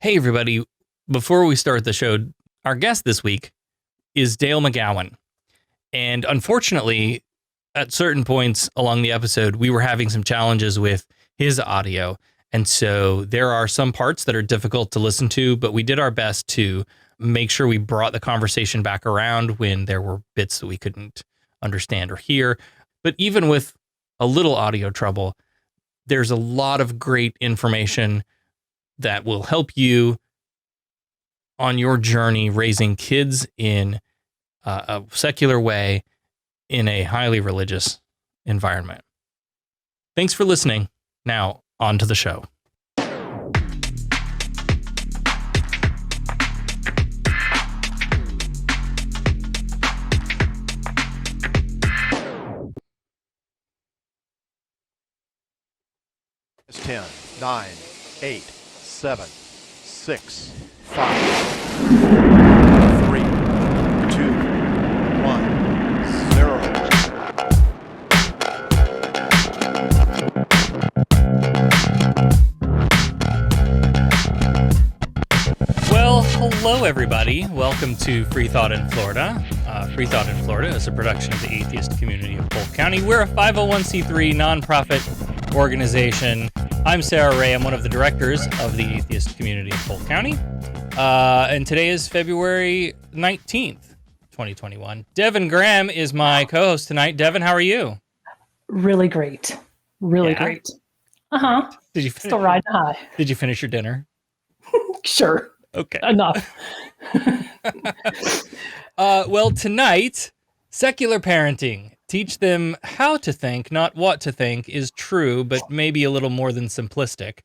Hey, everybody. Before we start the show, our guest this week is Dale McGowan. And unfortunately, at certain points along the episode, we were having some challenges with his audio. And so there are some parts that are difficult to listen to, but we did our best to make sure we brought the conversation back around when there were bits that we couldn't understand or hear. But even with a little audio trouble, there's a lot of great information that will help you on your journey raising kids in a secular way in a highly religious environment. Thanks for listening. Now, on to the show. It's 10, 9, 8, 7, 6, 5, 3, 2, 1, 0. Well, hello, everybody. Welcome to Freethought in Florida. Freethought in Florida is a production of the Atheist community of Polk County. We're a 501c3 nonprofit organization. I'm Sarah Ray. I'm one of the directors of the Atheist community of Polk County. And today is February 19th, 2021. Devon Graham is my co-host tonight. Devon, how are you? Really great. Really great. Uh-huh. Did you Still riding high. Did you finish your dinner? Sure. Okay. Enough. Well, tonight, secular parenting. Teach them how to think, not what to think, is true, but maybe a little more than simplistic.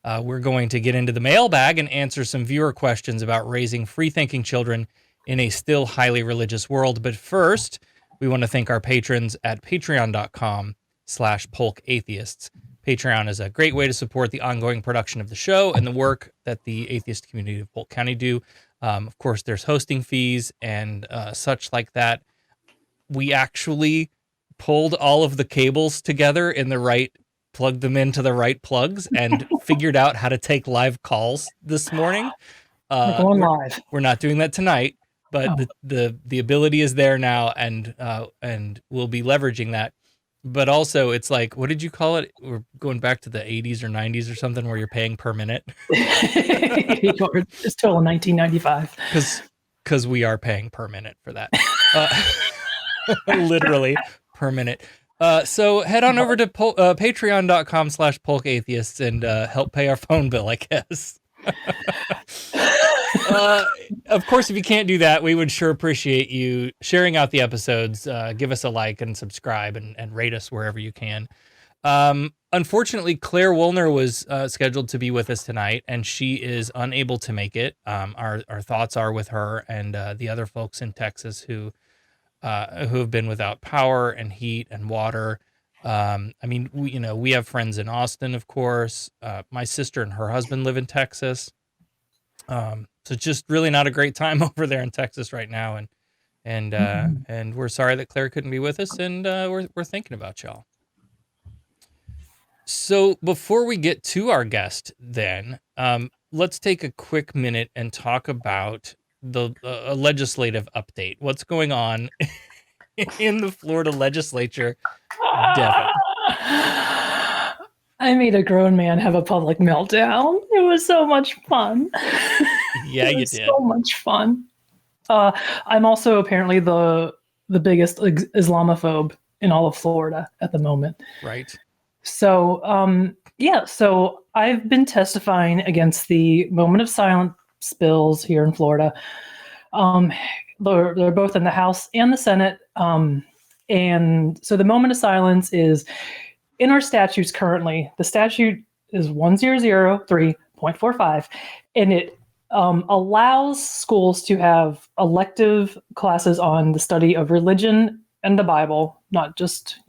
We're going to get into the mailbag and answer some viewer questions about raising free-thinking children in a still highly religious world. But first, we want to thank our patrons at patreon.com/polkatheists. Patreon is a great way to support the ongoing production of the show and the work that the atheist community of Polk County do. Of course, there's hosting fees and such like that. We actually pulled all of the cables together plugged them into the right plugs, and figured out how to take live calls this morning. We're going live. We're not doing that tonight, but the ability is there now, and we'll be leveraging that. But also, it's like, what did you call it? We're going back to the 80s or 90s or something where you're paying per minute. It's total 1995. Because we are paying per minute for that. Literally per minute. So head on over to patreon.com/polkatheists and help pay our phone bill, I guess. Of course, if you can't do that, we would sure appreciate you sharing out the episodes. Give us a like and subscribe and rate us wherever you can. Unfortunately, Claire Woolner was scheduled to be with us tonight, and she is unable to make it. Our thoughts are with her and the other folks in Texas who have been without power and heat and water. I mean, we have friends in Austin, of course. My sister and her husband live in Texas. So it's just really not a great time over there in Texas right now. And we're sorry that Claire couldn't be with us, and we're thinking about y'all. So before we get to our guest then, let's take a quick minute and talk about the legislative update. What's going on in the Florida legislature, Devon? I made a grown man have a public meltdown. It was so much fun. Yeah, you did. So much fun. I'm also apparently the biggest Islamophobe in all of Florida at the moment. Right. So, so I've been testifying against the moment of silence bills here in Florida. They're both in the House and the Senate. And so the moment of silence is in our statutes currently. The statute is 1003.45, and it allows schools to have elective classes on the study of religion and the Bible, not just,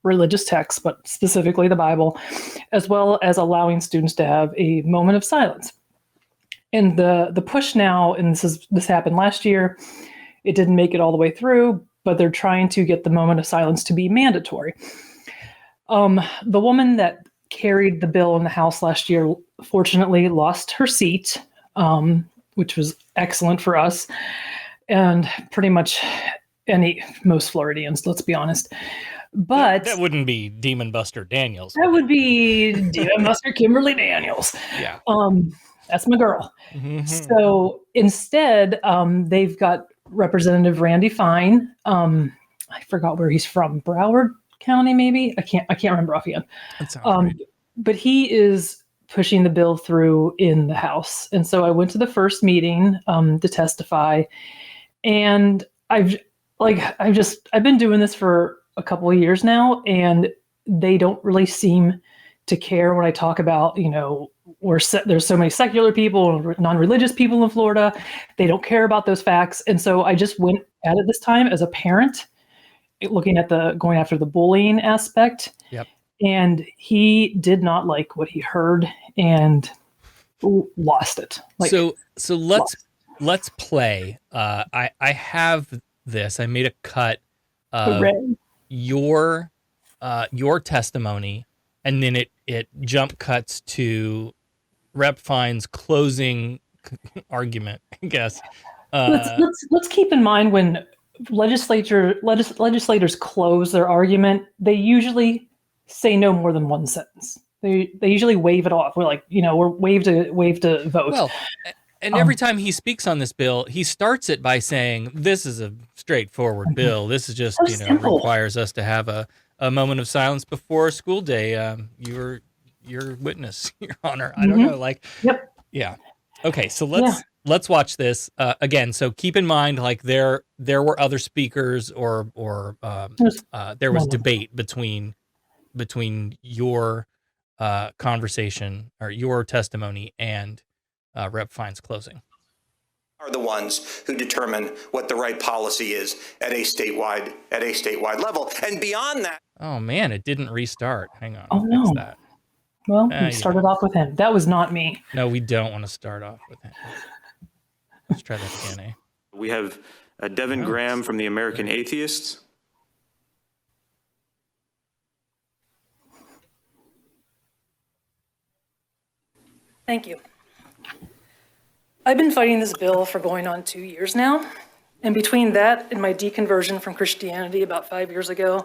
religious texts, but specifically the Bible, as well as allowing students to have a moment of silence. And the push now, and this happened last year, it didn't make it all the way through, but they're trying to get the moment of silence to be mandatory. The woman that carried the bill in the House last year, fortunately, lost her seat. which was excellent for us, and pretty much most Floridians, let's be honest. But that wouldn't be Demon Buster Daniels. That would be Demon Buster Kimberly Daniels. Yeah. That's my girl. Mm-hmm. So instead, they've got Representative Randy Fine. I forgot where he's from. Broward County, maybe? I can't remember offhand. That sounds right. But he is pushing the bill through in the House. And so I went to the first meeting to testify. And I've been doing this for a couple of years now, and they don't really seem to care when I talk about, there's so many secular people, non-religious people in Florida. They don't care about those facts. And so I just went at it this time as a parent, looking at going after the bullying aspect. Yep. And he did not like what he heard and lost it. So let's play. I have this. I made a cut of your testimony, and then it jump cuts to Rep Fine's closing argument, I guess. Let's keep in mind when legislators close their argument, they usually say no more than one sentence. They usually wave it off. We're like, we're wave to vote. Well, and every time he speaks on this bill, he starts it by saying, "This is a straightforward bill. This is just, requires us to have a moment of silence before school day. Your witness, Your Honor." I don't know, Yep. Yeah. Okay, so let's watch this again. So keep in mind, there were other speakers, or there was debate between your conversation or your testimony and Rep Fine's closing. Are the ones who determine what the right policy is at a statewide level, and beyond that. Oh man, it didn't restart. Hang on. Oh no. That. Well, we started off with him. That was not me. No, we don't want to start off with him. Let's try that again. We have Devon Graham from the American Atheists. Thank you. I've been fighting this bill for going on 2 years now. And between that and my deconversion from Christianity about 5 years ago,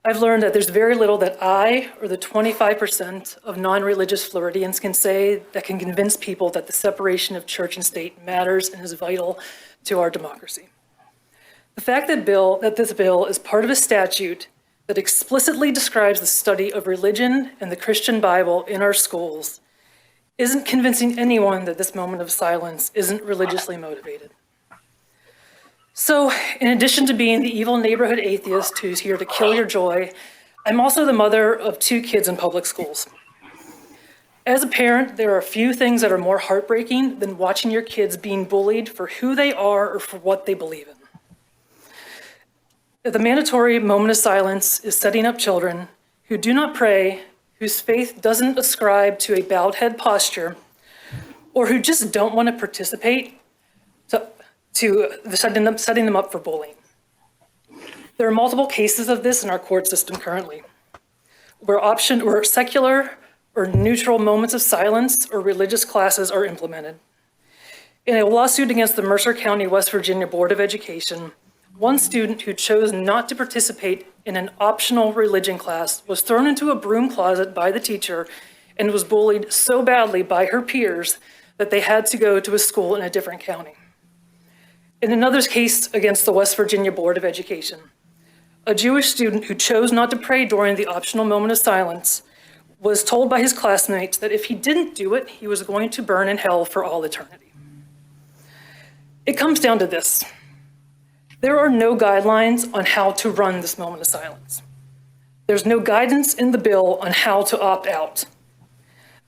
I've learned that there's very little that I or the 25% of non-religious Floridians can say that can convince people that the separation of church and state matters and is vital to our democracy. The fact that this bill is part of a statute that explicitly describes the study of religion and the Christian Bible in our schools isn't convincing anyone that this moment of silence isn't religiously motivated. So, in addition to being the evil neighborhood atheist who's here to kill your joy, I'm also the mother of 2 kids in public schools. As a parent, there are a few things that are more heartbreaking than watching your kids being bullied for who they are or for what they believe in. The mandatory moment of silence is setting up children who do not pray, whose faith doesn't ascribe to a bowed head posture, or who just don't want to participate, to setting them up for bullying. There are multiple cases of this in our court system currently, where secular or neutral moments of silence or religious classes are implemented. In a lawsuit against the Mercer County, West Virginia Board of Education, one student who chose not to participate in an optional religion class was thrown into a broom closet by the teacher and was bullied so badly by her peers that they had to go to a school in a different county. In another case against the West Virginia Board of Education, a Jewish student who chose not to pray during the optional moment of silence was told by his classmates that if he didn't do it, he was going to burn in hell for all eternity. It comes down to this. There are no guidelines on how to run this moment of silence. There's no guidance in the bill on how to opt out.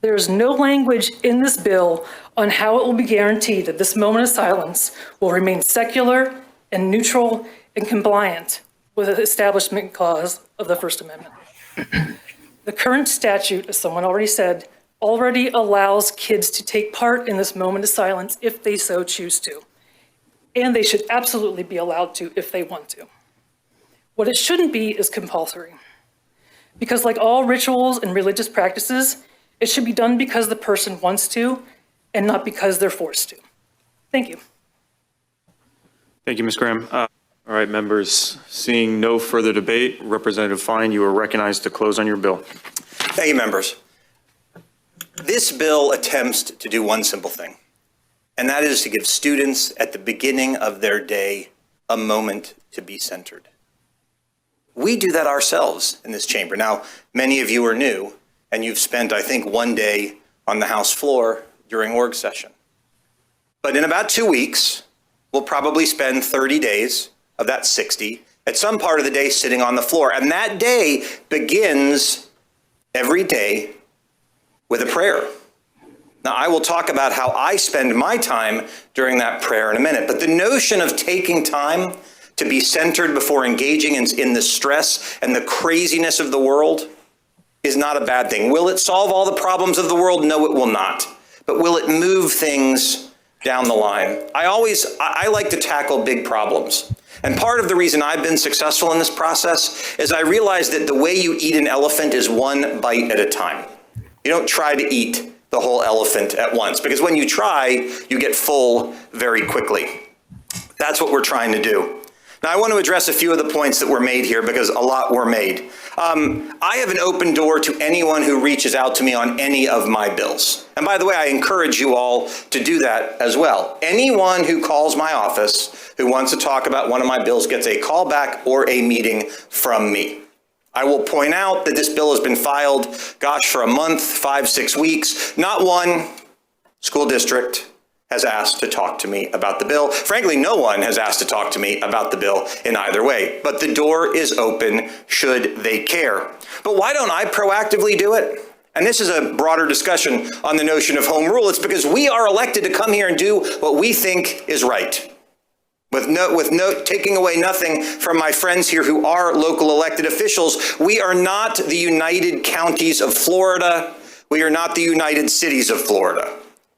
There is no language in this bill on how it will be guaranteed that this moment of silence will remain secular and neutral and compliant with the Establishment Clause of the First Amendment. The current statute, as someone already said, already allows kids to take part in this moment of silence if they so choose to. And they should absolutely be allowed to if they want to. What it shouldn't be is compulsory. Because like all rituals and religious practices, it should be done because the person wants to and not because they're forced to. Thank you. Thank you, Ms. Graham. All right, members, seeing no further debate, Representative Fine, you are recognized to close on your bill. Thank you, members. This bill attempts to do one simple thing, and that is to give students at the beginning of their day a moment to be centered. We do that ourselves in this chamber. Now, many of you are new, and you've spent, I think, one day on the House floor during org session. But in about 2 weeks, we'll probably spend 30 days of that 60 at some part of the day sitting on the floor. And that day begins every day with a prayer. Now, I will talk about how I spend my time during that prayer in a minute. But the notion of taking time to be centered before engaging in the stress and the craziness of the world is not a bad thing. Will it solve all the problems of the world? No, it will not. But will it move things down the line? I like to tackle big problems. And part of the reason I've been successful in this process is I realized that the way you eat an elephant is one bite at a time. You don't try to eat the whole elephant at once, because when you try, you get full very quickly. That's what we're trying to do. Now, I want to address a few of the points that were made here because a lot were made. I have an open door to anyone who reaches out to me on any of my bills. And by the way, I encourage you all to do that as well. Anyone who calls my office who wants to talk about one of my bills gets a call back or a meeting from me. I will point out that this bill has been filed, for a month, 5-6 weeks. Not one school district has asked to talk to me about the bill. Frankly, no one has asked to talk to me about the bill in either way. But the door is open should they care. But why don't I proactively do it? And this is a broader discussion on the notion of home rule. It's because we are elected to come here and do what we think is right. With no taking away nothing from my friends here who are local elected officials, we are not the United Counties of Florida. We are not the United Cities of Florida.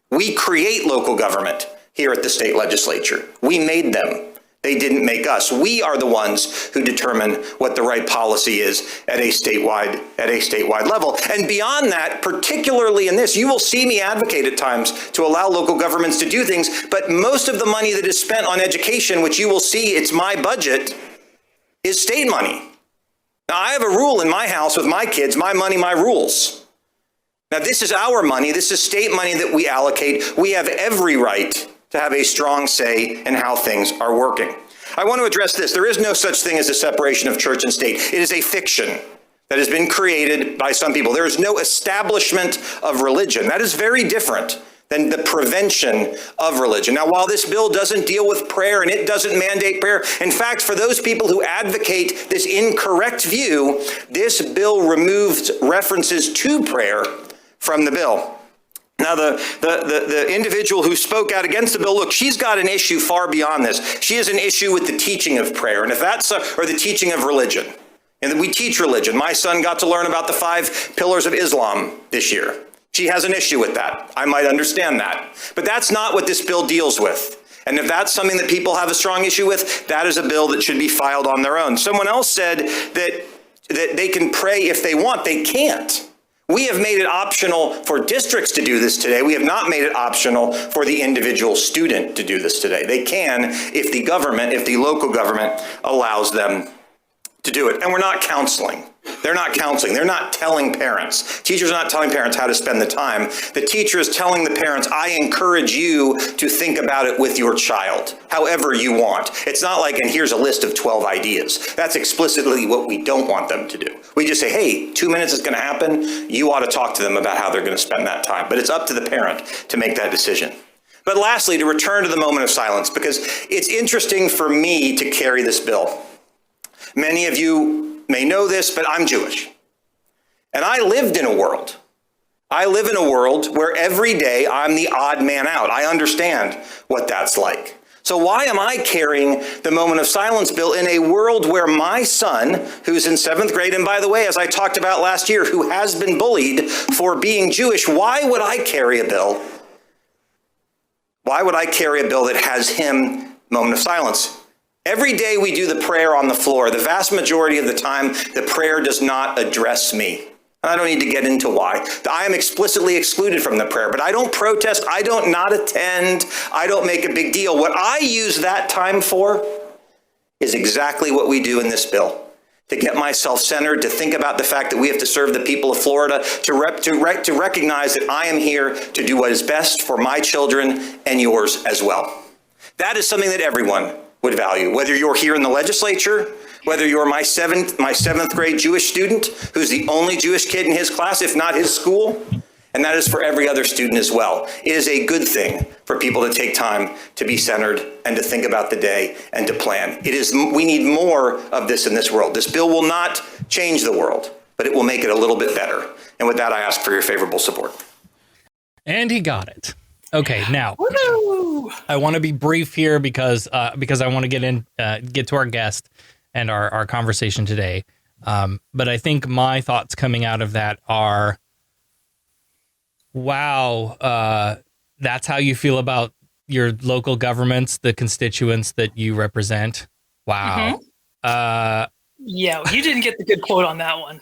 We create local government here at the state legislature. We made them. They didn't make us. We are the ones who determine what the right policy is at a statewide level. And beyond that, particularly in this, you will see me advocate at times to allow local governments to do things, but most of the money that is spent on education, which you will see, it's my budget, is state money. Now, I have a rule in my house with my kids, my money, my rules. Now, this is our money. This is state money that we allocate. We have every right to have a strong say in how things are working. I want to address this. There is no such thing as a separation of church and state. It is a fiction that has been created by some people. There is no establishment of religion. That is very different than the prevention of religion. Now, while this bill doesn't deal with prayer and it doesn't mandate prayer, in fact, for those people who advocate this incorrect view, this bill removed references to prayer from the bill. Now, the individual who spoke out against the bill, look, she's got an issue far beyond this. She has an issue with the teaching of prayer, and if that's or the teaching of religion. And we teach religion. My son got to learn about the 5 pillars of Islam this year. She has an issue with that. I might understand that. But that's not what this bill deals with. And if that's something that people have a strong issue with, that is a bill that should be filed on their own. Someone else said that they can pray if they want. They can't. We have made it optional for districts to do this today. We have not made it optional for the individual student to do this today. They can if the local government allows them to do it. And we're not counseling. They're not counseling. They're not telling parents. Teachers are not telling parents how to spend the time. The teacher is telling the parents, I encourage you to think about it with your child, however you want. It's not like, and here's a list of 12 ideas. That's explicitly what we don't want them to do. We just say, hey, 2 minutes is going to happen. You ought to talk to them about how they're going to spend that time. But it's up to the parent to make that decision. But lastly, to return to the moment of silence, because it's interesting for me to carry this bill. Many of you may know this, but I'm Jewish. And I live in a world where every day I'm the odd man out. I understand what that's like. So why am I carrying the moment of silence bill in a world where my son, who's in 7th grade, and by the way, as I talked about last year, who has been bullied for being Jewish, why would I carry a bill? Why would I carry a bill that has him moment of silence? Every day we do the prayer on the floor. The vast majority of the time, the prayer does not address me. And I don't need to get into why. I am explicitly excluded from the prayer, but I don't protest. I don't not attend. I don't make a big deal. What I use that time for is exactly what we do in this bill. To get myself centered, to think about the fact that we have to serve the people of Florida, to recognize that I am here to do what is best for my children and yours as well. That is something that everyone would value, whether you're here in the legislature, whether you're my seventh grade Jewish student, who's the only Jewish kid in his class, if not his school, and that is for every other student as well. It is a good thing for people to take time to be centered and to think about the day and to plan. We need more of this in this world. This bill will not change the world, but it will make it a little bit better. And with that, I ask for your favorable support. And he got it. Okay, now I want to be brief here because I want to get to our guest and our conversation today. But I think my thoughts coming out of that are, wow, that's how you feel about your local governments, the constituents that you represent. Wow. Yeah, you didn't get the good quote on that one.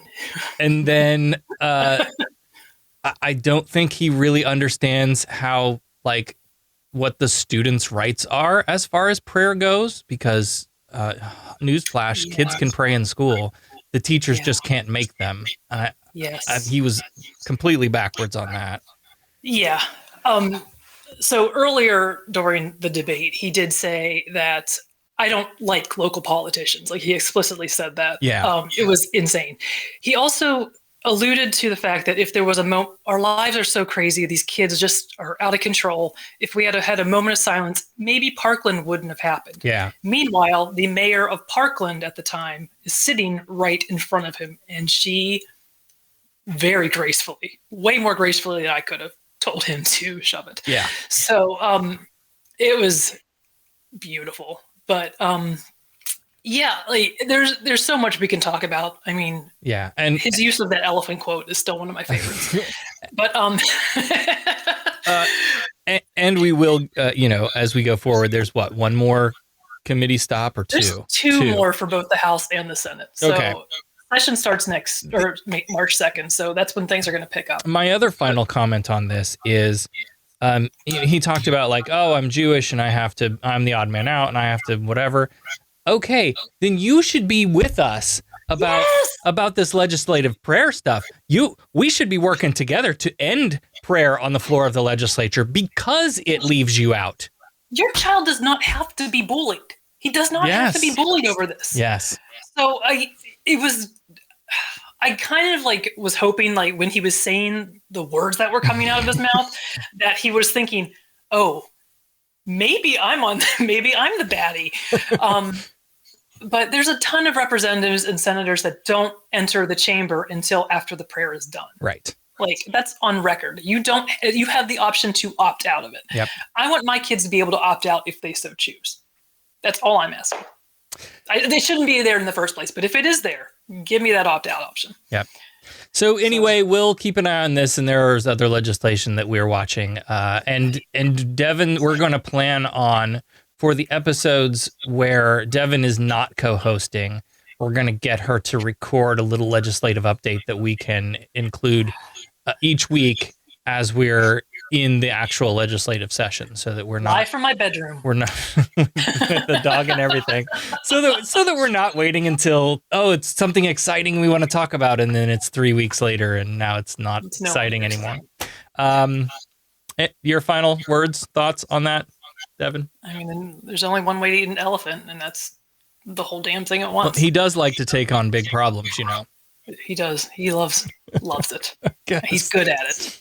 And then I don't think he really understands how, like, what the students' rights are as far as prayer goes, because newsflash, kids can pray in school. The teachers just can't make them. Yes. He was completely backwards on that. Yeah. So earlier during the debate, he did say that I don't like local politicians. Like, he explicitly said that. Yeah. It was insane. He also alluded to the fact that if there was our lives are so crazy, these kids just are out of control. If we had a moment of silence, maybe Parkland wouldn't have happened. Yeah. Meanwhile, the mayor of Parkland at the time is sitting right in front of him, and she very gracefully, way more gracefully than I could have told him to shove it. Yeah. So it was beautiful. But yeah, like there's so much we can talk about. I mean, yeah, and his use of that elephant quote is still one of my favorites. But and we will, as we go forward, there's one more committee stop or two? There's two more for both the House and the Senate. So okay. Session starts March 2nd. So that's when things are going to pick up. My other final comment on this is, he talked about, like, oh, I'm Jewish and I'm the odd man out and I have to whatever. Okay, then you should be with us about this legislative prayer stuff. We should be working together to end prayer on the floor of the legislature because it leaves you out. Your child does not have to be bullied. He does not have to be bullied over this. Yes. So I kind of like was hoping, like, when he was saying the words that were coming out of his mouth, that he was thinking, oh, maybe I'm the baddie. But there's a ton of representatives and senators that don't enter the chamber until after the prayer is done. Right. Like, that's on record. You have the option to opt out of it. Yep. I want my kids to be able to opt out if they so choose. That's all I'm asking. They shouldn't be there in the first place, but if it is there, give me that opt-out option. Yep. So anyway, we'll keep an eye on this, and there's other legislation that we're watching. And Devon, we're going to plan on, for the episodes where Devon is not co-hosting, we're going to get her to record a little legislative update that we can include each week as we're in the actual legislative session, so that we're not live from my bedroom. We're not with the dog and everything, so that we're not waiting until, oh, it's something exciting we want to talk about, and then it's 3 weeks later, and now it's not exciting anymore. Your final words, thoughts on that, Devon? I mean, there's only one way to eat an elephant, and that's the whole damn thing at once. Well, he does like to take on big problems, you know. He does. He loves it. He's good at it.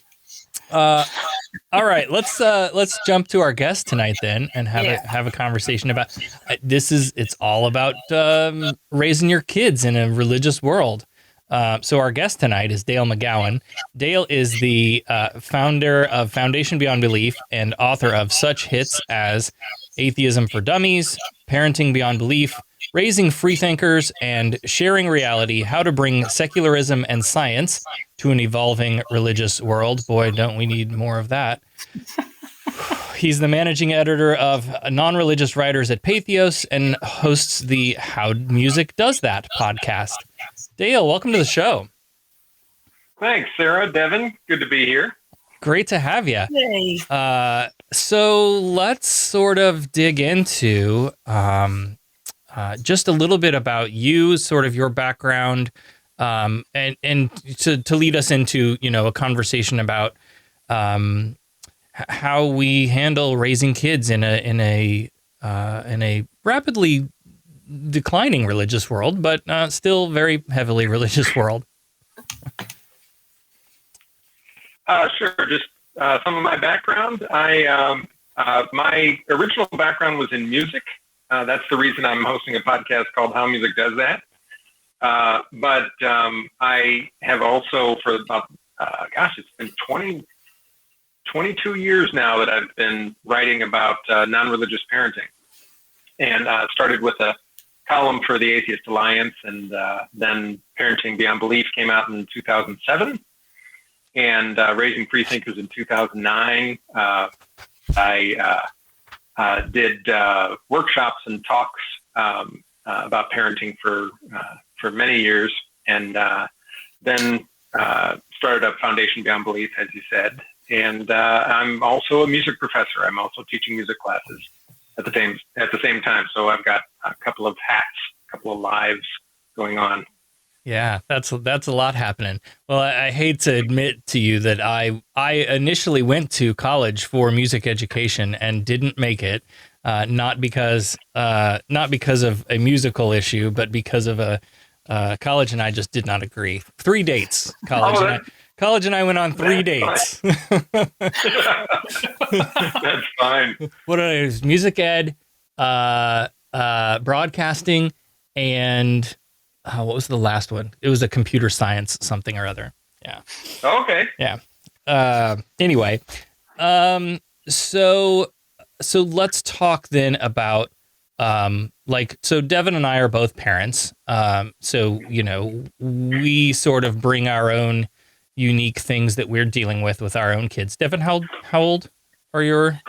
All right, let's jump to our guest tonight then, and have a conversation about it's all about raising your kids in a religious world. So our guest tonight is Dale McGowan. Dale is the founder of Foundation Beyond Belief and author of such hits as Atheism for Dummies, Parenting Beyond Belief, Raising Freethinkers, and Sharing Reality, How to Bring Secularism and Science to an Evolving Religious World. Boy, don't we need more of that. He's the managing editor of Non-Religious Writers at Patheos and hosts the How Music Does That podcast. Dale, welcome to the show. Thanks, Sarah. Devon, good to be here. Great to have you. Yay. So let's sort of dig into just a little bit about you, sort of your background, and to lead us into a conversation about how we handle raising kids in a rapidly declining religious world, but still very heavily religious world. Sure. Just some of my background. My original background was in music. That's the reason I'm hosting a podcast called How Music Does That. But I have also, for about, it's been 22 years now that I've been writing about non-religious parenting. And started with a column for the Atheist Alliance, and then Parenting Beyond Belief came out in 2007. And Raising Freethinkers in 2009. I did workshops and talks about parenting for many years, and then started up Foundation Beyond Belief, as you said. And I'm also a music professor. I'm also teaching music classes at the same time. So I've got a couple of hats, a couple of lives going on. Yeah, that's a lot happening. Well, I hate to admit to you that I initially went to college for music education and didn't make it, not because of a musical issue, but because of a college and I just did not agree. 3 dates, college and I went on 3 dates. That's fine. What are those? Music ed, broadcasting, and what was the last one? It was a computer science something or other. Yeah. Okay. Yeah. Anyway, so let's talk then about so Devon and I are both parents. So we sort of bring our own unique things that we're dealing with our own kids. Devon, how old are your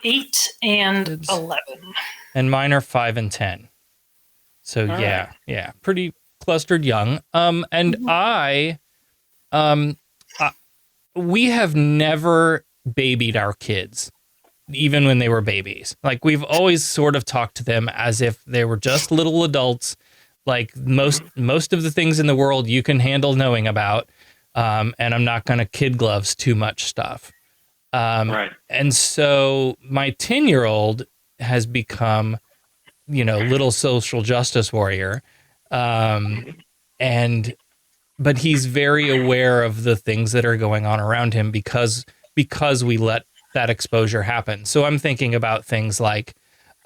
8 and kids? 11. And mine are 5 and 10. So All yeah, right. yeah, pretty clustered young. And we have never babied our kids, even when they were babies. Like, we've always sort of talked to them as if they were just little adults. Like most of the things in the world you can handle knowing about. And I'm not going to kid gloves too much stuff. Right. And so my 10-year-old has become, little social justice warrior. But he's very aware of the things that are going on around him because we let that exposure happen. So I'm thinking about things like,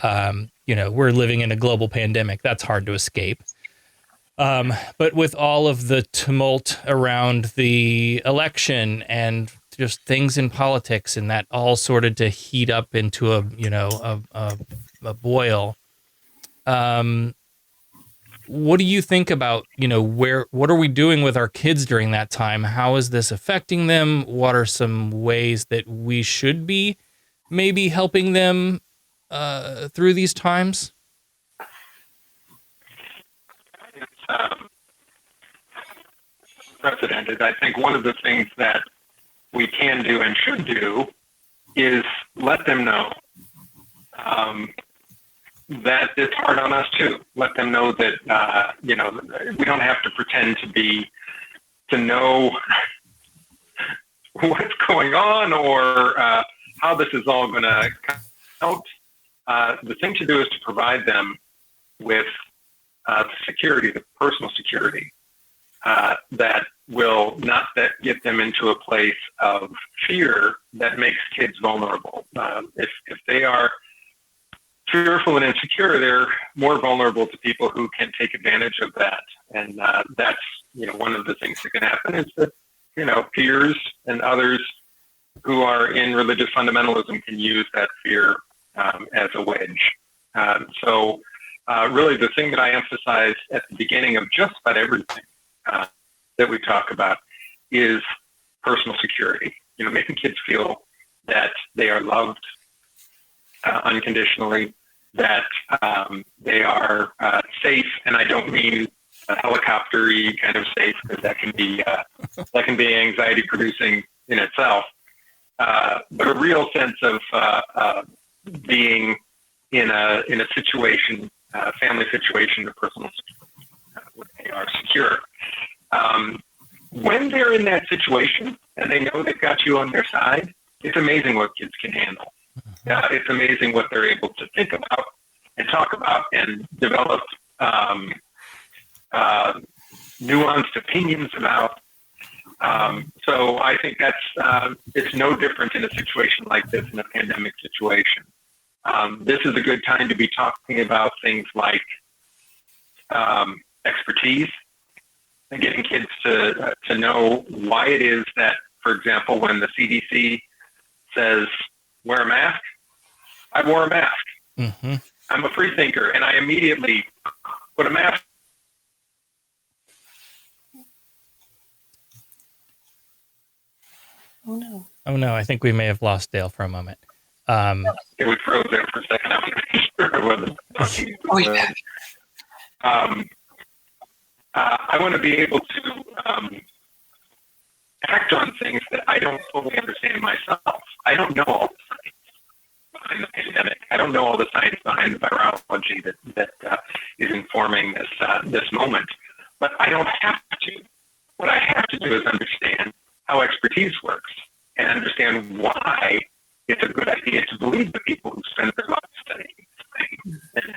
we're living in a global pandemic. That's hard to escape. But with all of the tumult around the election and just things in politics, and that all sorted to heat up into a boil. What do you think about, what are we doing with our kids during that time? How is this affecting them? What are some ways that we should be maybe helping them through these times? It's precedented. I think one of the things that we can do and should do is let them know that it's hard on us too. Let them know that we don't have to pretend to know what's going on or how this is all going to come out. The thing to do is to provide them with security, the personal security that will not get them into a place of fear that makes kids vulnerable. If they are fearful and insecure, they're more vulnerable to people who can take advantage of that. And that's, one of the things that can happen is that, peers and others who are in religious fundamentalism can use that fear as a wedge. So really the thing that I emphasize at the beginning of just about everything that we talk about is personal security, making kids feel that they are loved unconditionally, that they are safe. And I don't mean helicopter-y kind of state, because that can be anxiety producing in itself. But a real sense of being in a situation, family situation, or personal situation, where they are secure. When they're in that situation and they know they've got you on their side, it's amazing what kids can handle. It's amazing what they're able to think about and talk about and develop nuanced opinions about. So I think it's no different in a situation like this, in a pandemic situation. This is a good time to be talking about things like expertise and getting kids to know why it is that, for example, when the CDC says wear a mask, I wore a mask. Mm-hmm. I'm a free thinker, and I immediately put a mask. Oh no. Oh no, I think we may have lost Dale for a moment. It was froze there for a second. I wasn't sure I wasn't talking. Oh, yeah. I want to be able to act on things that I don't fully understand myself. I don't know all the science behind the pandemic. I don't know all the science behind the virology that is informing this moment. But I don't have to. What I have to do is understand how expertise works and understand why it's a good idea to believe the people who spend their lives studying this thing and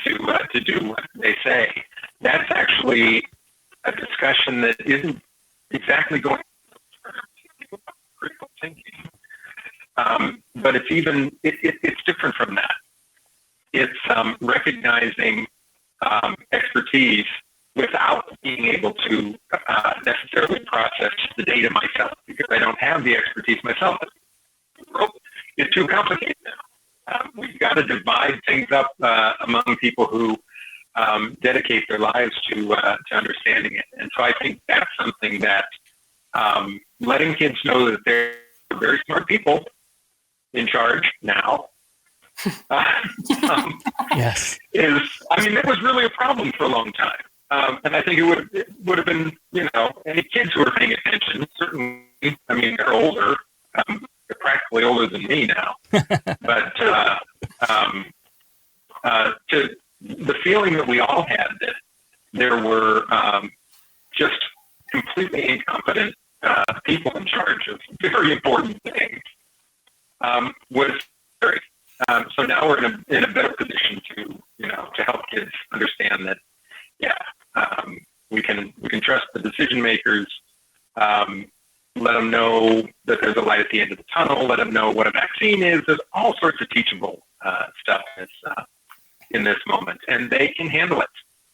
to do what they say. That's actually a discussion that isn't exactly going on critical thinking. But it's different from that. It's recognizing expertise without being able to necessarily process the data myself, because I don't have the expertise myself. It's too complicated now. We've got to divide things up among people who dedicate their lives to understanding it. And so I think that's something that letting kids know that they're very smart people in charge now. Yes. It was really a problem for a long time. And I think it would have been, any kids who are paying attention, certainly, they're older. They're practically older than me now. But to the feeling that we all had that there were just completely incompetent people in charge of very important things was scary. So now we're in a better position to help kids understand that, we can trust the decision makers. Let them know that there's a light at the end of the tunnel. Let them know what a vaccine is. There's all sorts of teachable stuff in this moment, and they can handle it.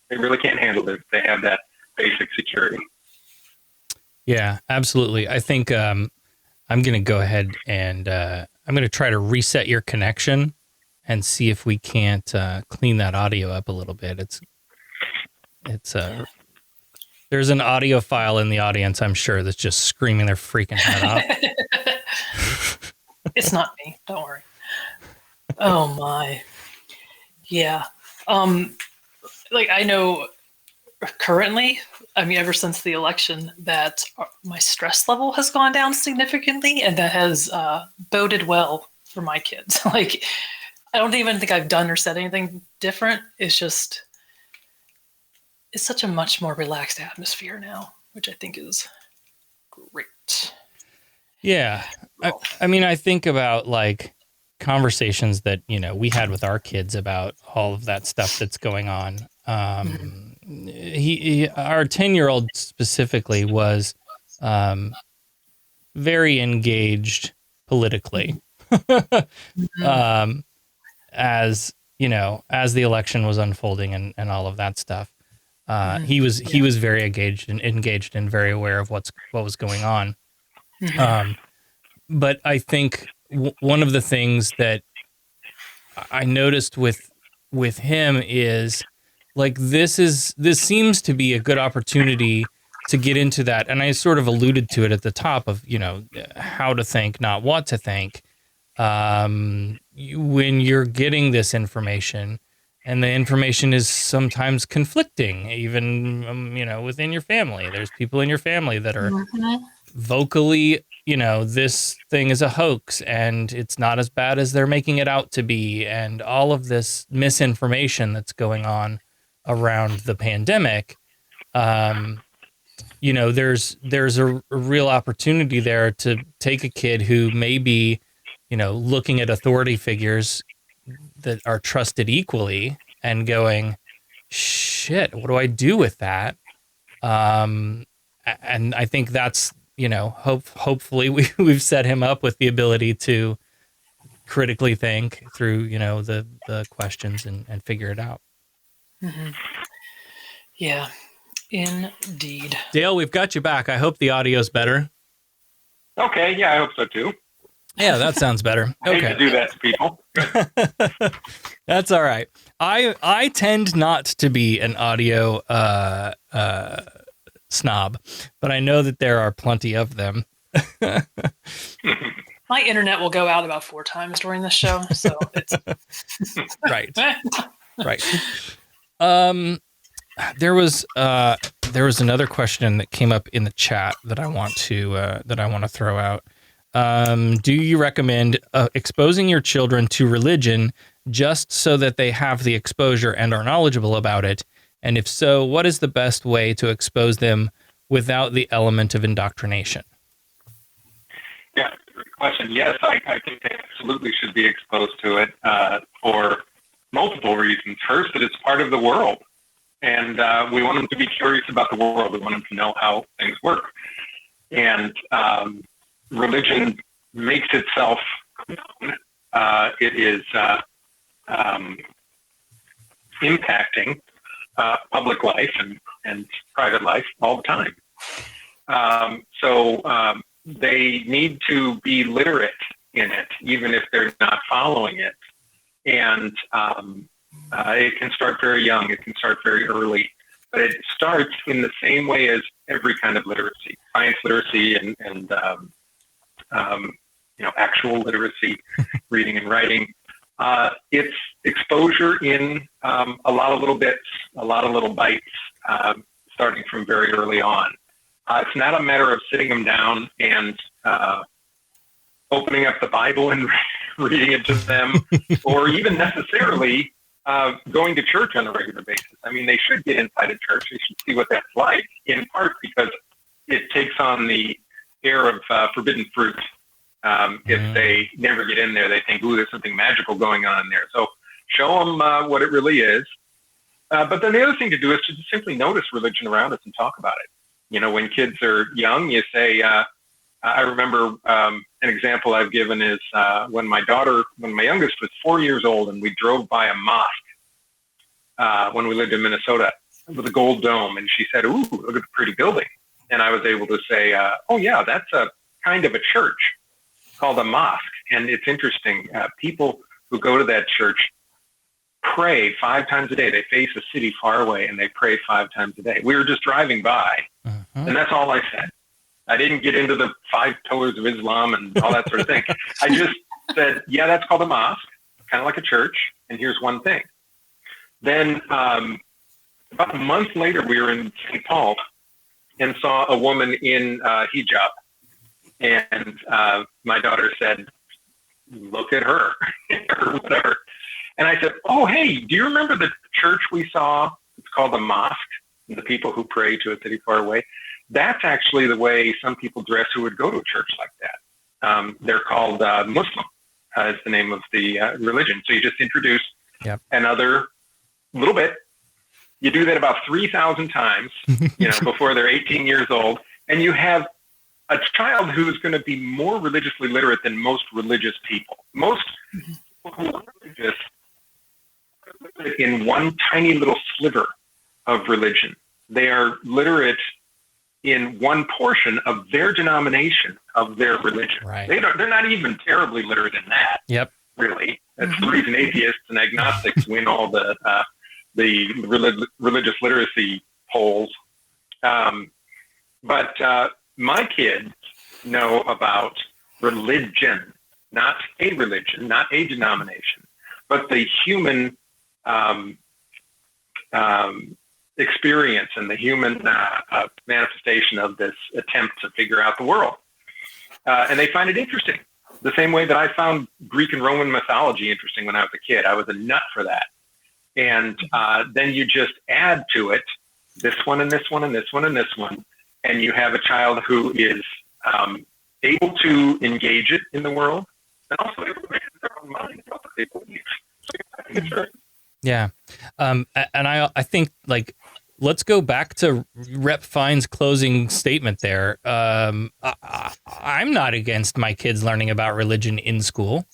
They really can't handle it if they have that basic security. Yeah, absolutely. I think I'm going to go ahead and I'm going to try to reset your connection and see if we can't clean that audio up a little bit. It's there's an audio file in the audience, I'm sure, that's just screaming their freaking head off. It's not me. Don't worry. Oh my. Yeah. I know currently, ever since the election, that my stress level has gone down significantly, and that has boded well for my kids. I don't even think I've done or said anything different. It's just, it's such a much more relaxed atmosphere now, which I think is great. Yeah. I think about conversations that, we had with our kids about all of that stuff that's going on. Our 10-year-old specifically was very engaged politically. As the election was unfolding and all of that stuff. He was very engaged and very aware of what was going on. But I think one of the things that I noticed with him is this seems to be a good opportunity to get into that. And I sort of alluded to it at the top of, how to think, not what to think. When you're getting this information and the information is sometimes conflicting, even within your family. There's people in your family that are vocally, this thing is a hoax and it's not as bad as they're making it out to be, and all of this misinformation that's going on around the pandemic. There's a real opportunity there to take a kid who may be, looking at authority figures that are trusted equally and going, shit, what do I do with that? And I think that's, hopefully we've set him up with the ability to critically think through, the questions and figure it out. Mm-hmm. Yeah, indeed. Dale, we've got you back. I hope the audio's better. Okay, yeah, I hope so too. Yeah, that sounds better. I hate to do that to people. That's all right. I tend not to be an audio snob, but I know that there are plenty of them. My internet will go out about 4 times during this show, so it's right. There was another question that came up in the chat that I want to throw out. Do you recommend exposing your children to religion just so that they have the exposure and are knowledgeable about it? And if so, what is the best way to expose them without the element of indoctrination? Yeah, great question. Yes, I think they absolutely should be exposed to it for multiple reasons. First, that it's part of the world. And we want them to be curious about the world. We want them to know how things work. And religion makes itself known. It is impacting public life and private life all the time. So they need to be literate in it, even if they're not following it. And it can start very young. It can start very early. But it starts in the same way as every kind of literacy, science literacy and actual literacy, reading and writing. It's exposure in a lot of little bits, a lot of little bites, starting from very early on. It's not a matter of sitting them down and opening up the Bible and reading it to them, or even necessarily going to church on a regular basis. I mean, they should get inside a church. They should see what that's like, in part because it takes on the air of forbidden fruit. If they never get in there, they think, ooh, there's something magical going on in there. So show them what it really is. But then the other thing to do is to just simply notice religion around us and talk about it. When kids are young, you say, I remember an example I've given is when my youngest was 4 years old, and we drove by a mosque when we lived in Minnesota with a gold dome. And she said, ooh, look at the pretty building. And I was able to say, oh, yeah, that's a kind of a church called a mosque. And it's interesting. People who go to that church pray 5 times a day. They face a city far away, and they pray 5 times a day. We were just driving by, and that's all I said. I didn't get into the 5 pillars of Islam and all that sort of thing. I just said, yeah, that's called a mosque, kind of like a church, and here's one thing. Then about a month later, we were in St. Polk and saw a woman in hijab. And my daughter said, look at her, or whatever. And I said, oh, hey, do you remember the church we saw? It's called a mosque, the people who pray to a city far away. That's actually the way some people dress who would go to a church like that. They're called Muslim, is the name of the religion. So you just introduce another little bit. You do that about 3,000 times, before they're 18 years old. And you have a child who's going to be more religiously literate than most religious people. Most people who are religious in one tiny little sliver of religion. They are literate in one portion of their denomination of their religion. Right. They're not even terribly literate in that. Yep. Really. That's the reason atheists and agnostics win all the religious literacy polls. But my kids know about religion, not a religion, not a denomination, but the human experience and the human manifestation of this attempt to figure out the world. And they find it interesting, the same way that I found Greek and Roman mythology interesting when I was a kid. I was a nut for that. And then you just add to it this one and this one and this one and this one, and you have a child who is able to engage it in the world and also able to make it their own mind about what they believe. So I think it's very Yeah. And I think, like, let's go back to Rep. Fine's closing statement there. I'm not against my kids learning about religion in school.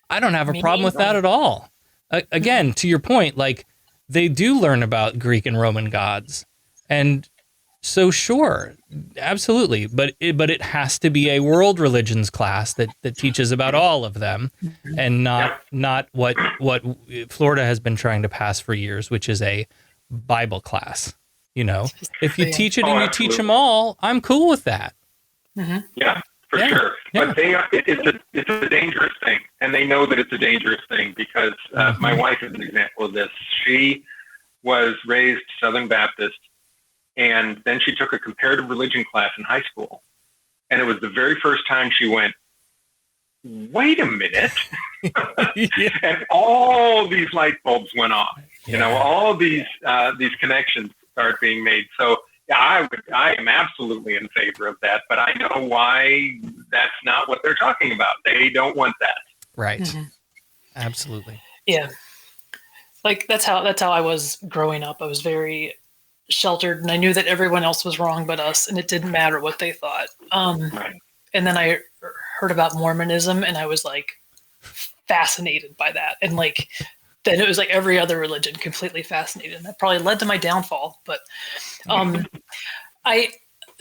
I don't have a problem with that at all. Again, to your point, like, they do learn about Greek and Roman gods. And so, sure, absolutely. But it has to be a world religions class that teaches about all of them, and not what Florida has been trying to pass for years, which is a Bible class. You know, if you teach it and you teach them all, I'm cool with that. Yeah, for sure. Yeah. But it's a dangerous thing, and they know that it's a dangerous thing because my wife is an example of this. She was raised Southern Baptist, and then she took a comparative religion class in high school, and it was the very first time she went, wait a minute. And all these light bulbs went off. You know, all these connections start being made. So yeah, I am absolutely in favor of that, but I know why that's not what they're talking about. They don't want that. Right. Absolutely. Yeah. Like that's how I was growing up. I was very sheltered, and I knew that everyone else was wrong but us, and it didn't matter what they thought. Right. And then I heard about Mormonism, and I was like fascinated by that. And like, then it was like every other religion, completely fascinated. And that probably led to my downfall. But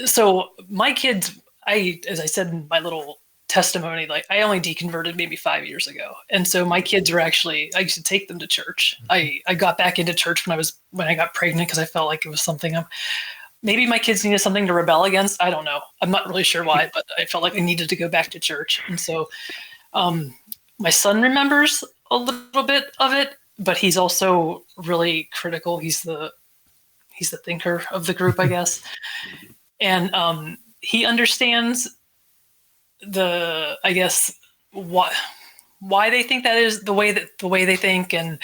so my kids, as I said in my little testimony, like I only deconverted maybe 5 years ago. And so my kids were actually, I used to take them to church. I got back into church when I got pregnant, because I felt like it was something maybe my kids needed something to rebel against. I don't know. I'm not really sure why, but I felt like I needed to go back to church. And so my son remembers a little bit of it, but he's also really critical. He's the thinker of the group, I guess. And he understands why they think that is the way they think. And,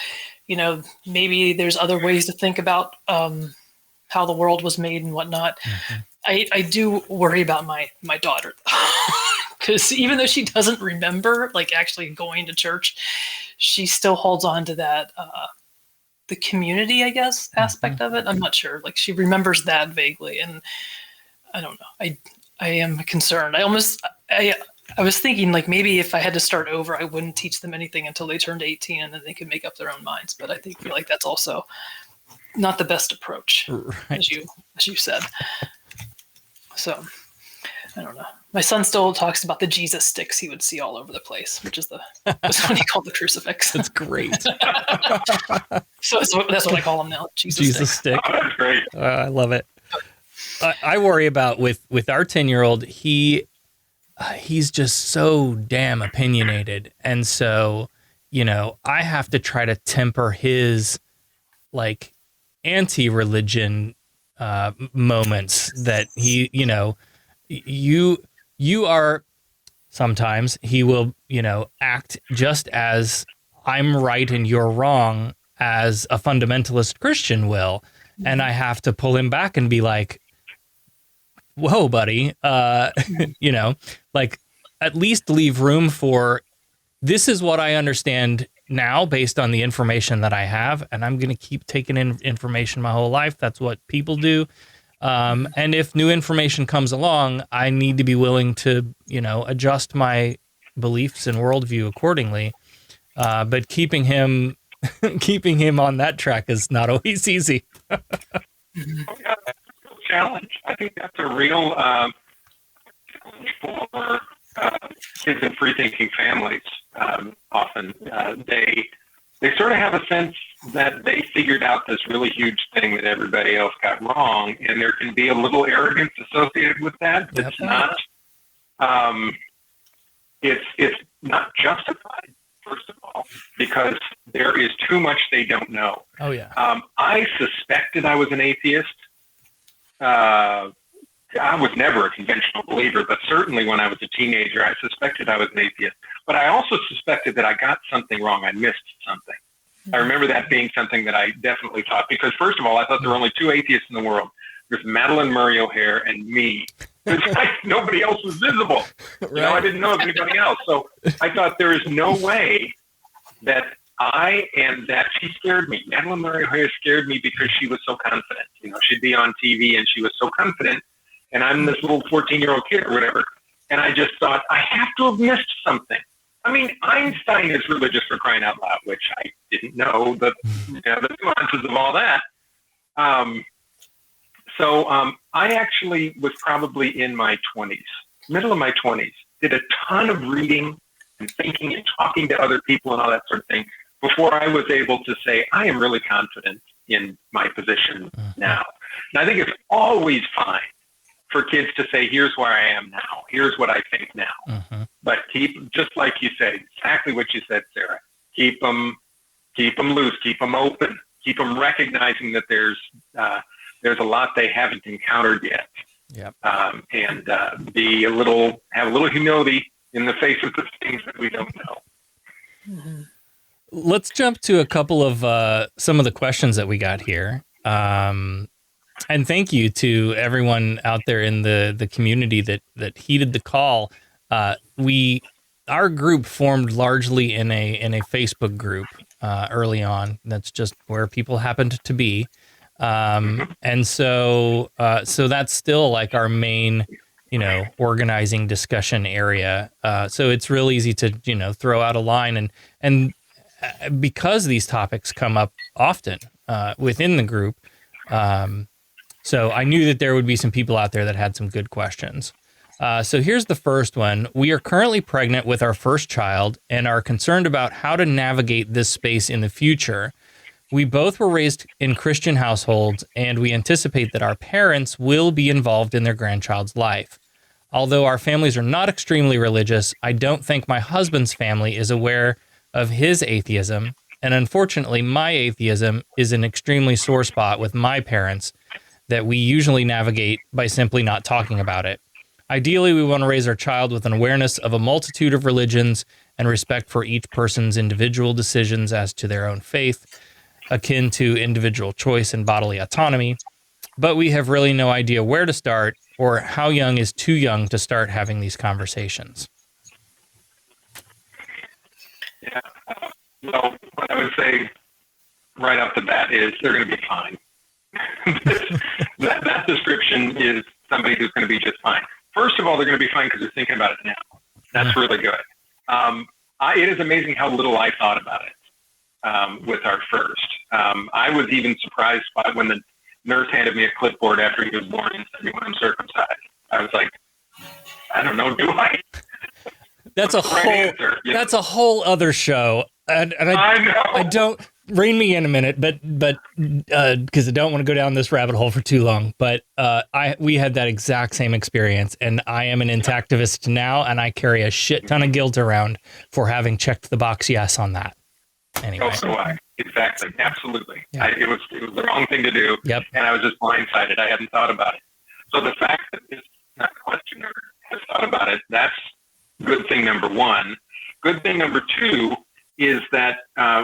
you know, maybe there's other ways to think about how the world was made and whatnot. I do worry about my daughter, because even though she doesn't remember like actually going to church, she still holds on to that the community, I guess, aspect of it. I'm not sure. Like she remembers that vaguely, and I don't know. I am concerned. I was thinking like maybe if I had to start over, I wouldn't teach them anything until they turned 18, and then they could make up their own minds. But I feel like that's also not the best approach, right, as you said. So I don't know. My son still talks about the Jesus sticks he would see all over the place, which is that's what he called the crucifix. That's great. So that's what I call him now. Jesus stick. Oh, that's great. I love it. I worry about with our 10-year-old. He's just so damn opinionated, and so you know I have to try to temper his like anti-religion moments that he, you know, you are sometimes he will, you know, act just as I'm right and you're wrong as a fundamentalist Christian will. And I have to pull him back and be like, whoa, buddy, you know, like at least leave room for this is what I understand now based on the information that I have. And I'm going to keep taking in information my whole life. That's what people do. And if new information comes along, I need to be willing to, you know, adjust my beliefs and worldview accordingly. But keeping him on that track is not always easy. Oh, yeah, that's a real challenge. I think that's a real challenge for kids in free-thinking families. Often they sort of have a sense that they figured out this really huge thing that everybody else got wrong, and there can be a little arrogance associated with that. It's not. It's not justified, first of all, because there is too much they don't know. Oh, yeah. I suspected I was an atheist. I was never a conventional believer, but certainly when I was a teenager, I suspected I was an atheist. But I also suspected that I got something wrong. I missed something. I remember that being something that I definitely thought, because first of all, I thought there were only two atheists in the world. There's Madeline Murray O'Hare and me. It's like nobody else was visible. Right. You know, I didn't know of anybody else. So I thought there is no way that she scared me. Madeline Murray O'Hare scared me because she was so confident. You know, she'd be on TV and she was so confident, and I'm this little 14-year-old kid or whatever. And I just thought, I have to have missed something. I mean, Einstein is religious, for crying out loud, which I didn't know the nuances of all that. So I actually was probably in my 20s, middle of my 20s, did a ton of reading and thinking and talking to other people and all that sort of thing before I was able to say, I am really confident in my position now. And I think it's always fine for kids to say, here's where I am now. Here's what I think now. But keep, just like you said, exactly what you said, Sarah, keep them loose, keep them open, keep them recognizing that there's a lot they haven't encountered yet. Yep. And have a little humility in the face of the things that we don't know. Let's jump to a couple of some of the questions that we got here. And thank you to everyone out there in the community that heeded the call. Our group formed largely in a Facebook group early on. That's just where people happened to be. And so that's still like our main, organizing discussion area. So it's real easy to, throw out a line and because these topics come up often, within the group. So I knew that there would be some people out there that had some good questions. So here's the first one. We are currently pregnant with our first child and are concerned about how to navigate this space in the future. We both were raised in Christian households, and we anticipate that our parents will be involved in their grandchild's life. Although our families are not extremely religious, I don't think my husband's family is aware of his atheism, and unfortunately, my atheism is an extremely sore spot with my parents that we usually navigate by simply not talking about it. Ideally, we want to raise our child with an awareness of a multitude of religions and respect for each person's individual decisions as to their own faith, akin to individual choice and bodily autonomy, but we have really no idea where to start or how young is too young to start having these conversations. Yeah. So what I would say right off the bat is they're going to be fine. that description is somebody who's going to be just fine. First of all, they're going to be fine because they're thinking about it now. That's really good. It is amazing how little I thought about it with our first. I was even surprised by when the nurse handed me a clipboard after he was born and said, "I'm circumcised." I was like, I don't know, do I? That's a whole other show. And I know. I don't rein me in a minute, but because I don't want to go down this rabbit hole for too long. But we had that exact same experience, and I am an intactivist now, and I carry a shit ton of guilt around for having checked the box yes on that. Anyway. Oh, so I. Exactly. Absolutely. Yeah. It was the wrong thing to do. Yep. And I was just blindsided. I hadn't thought about it. So the fact that this questioner has thought about it, that's good thing number one. Good thing number two is that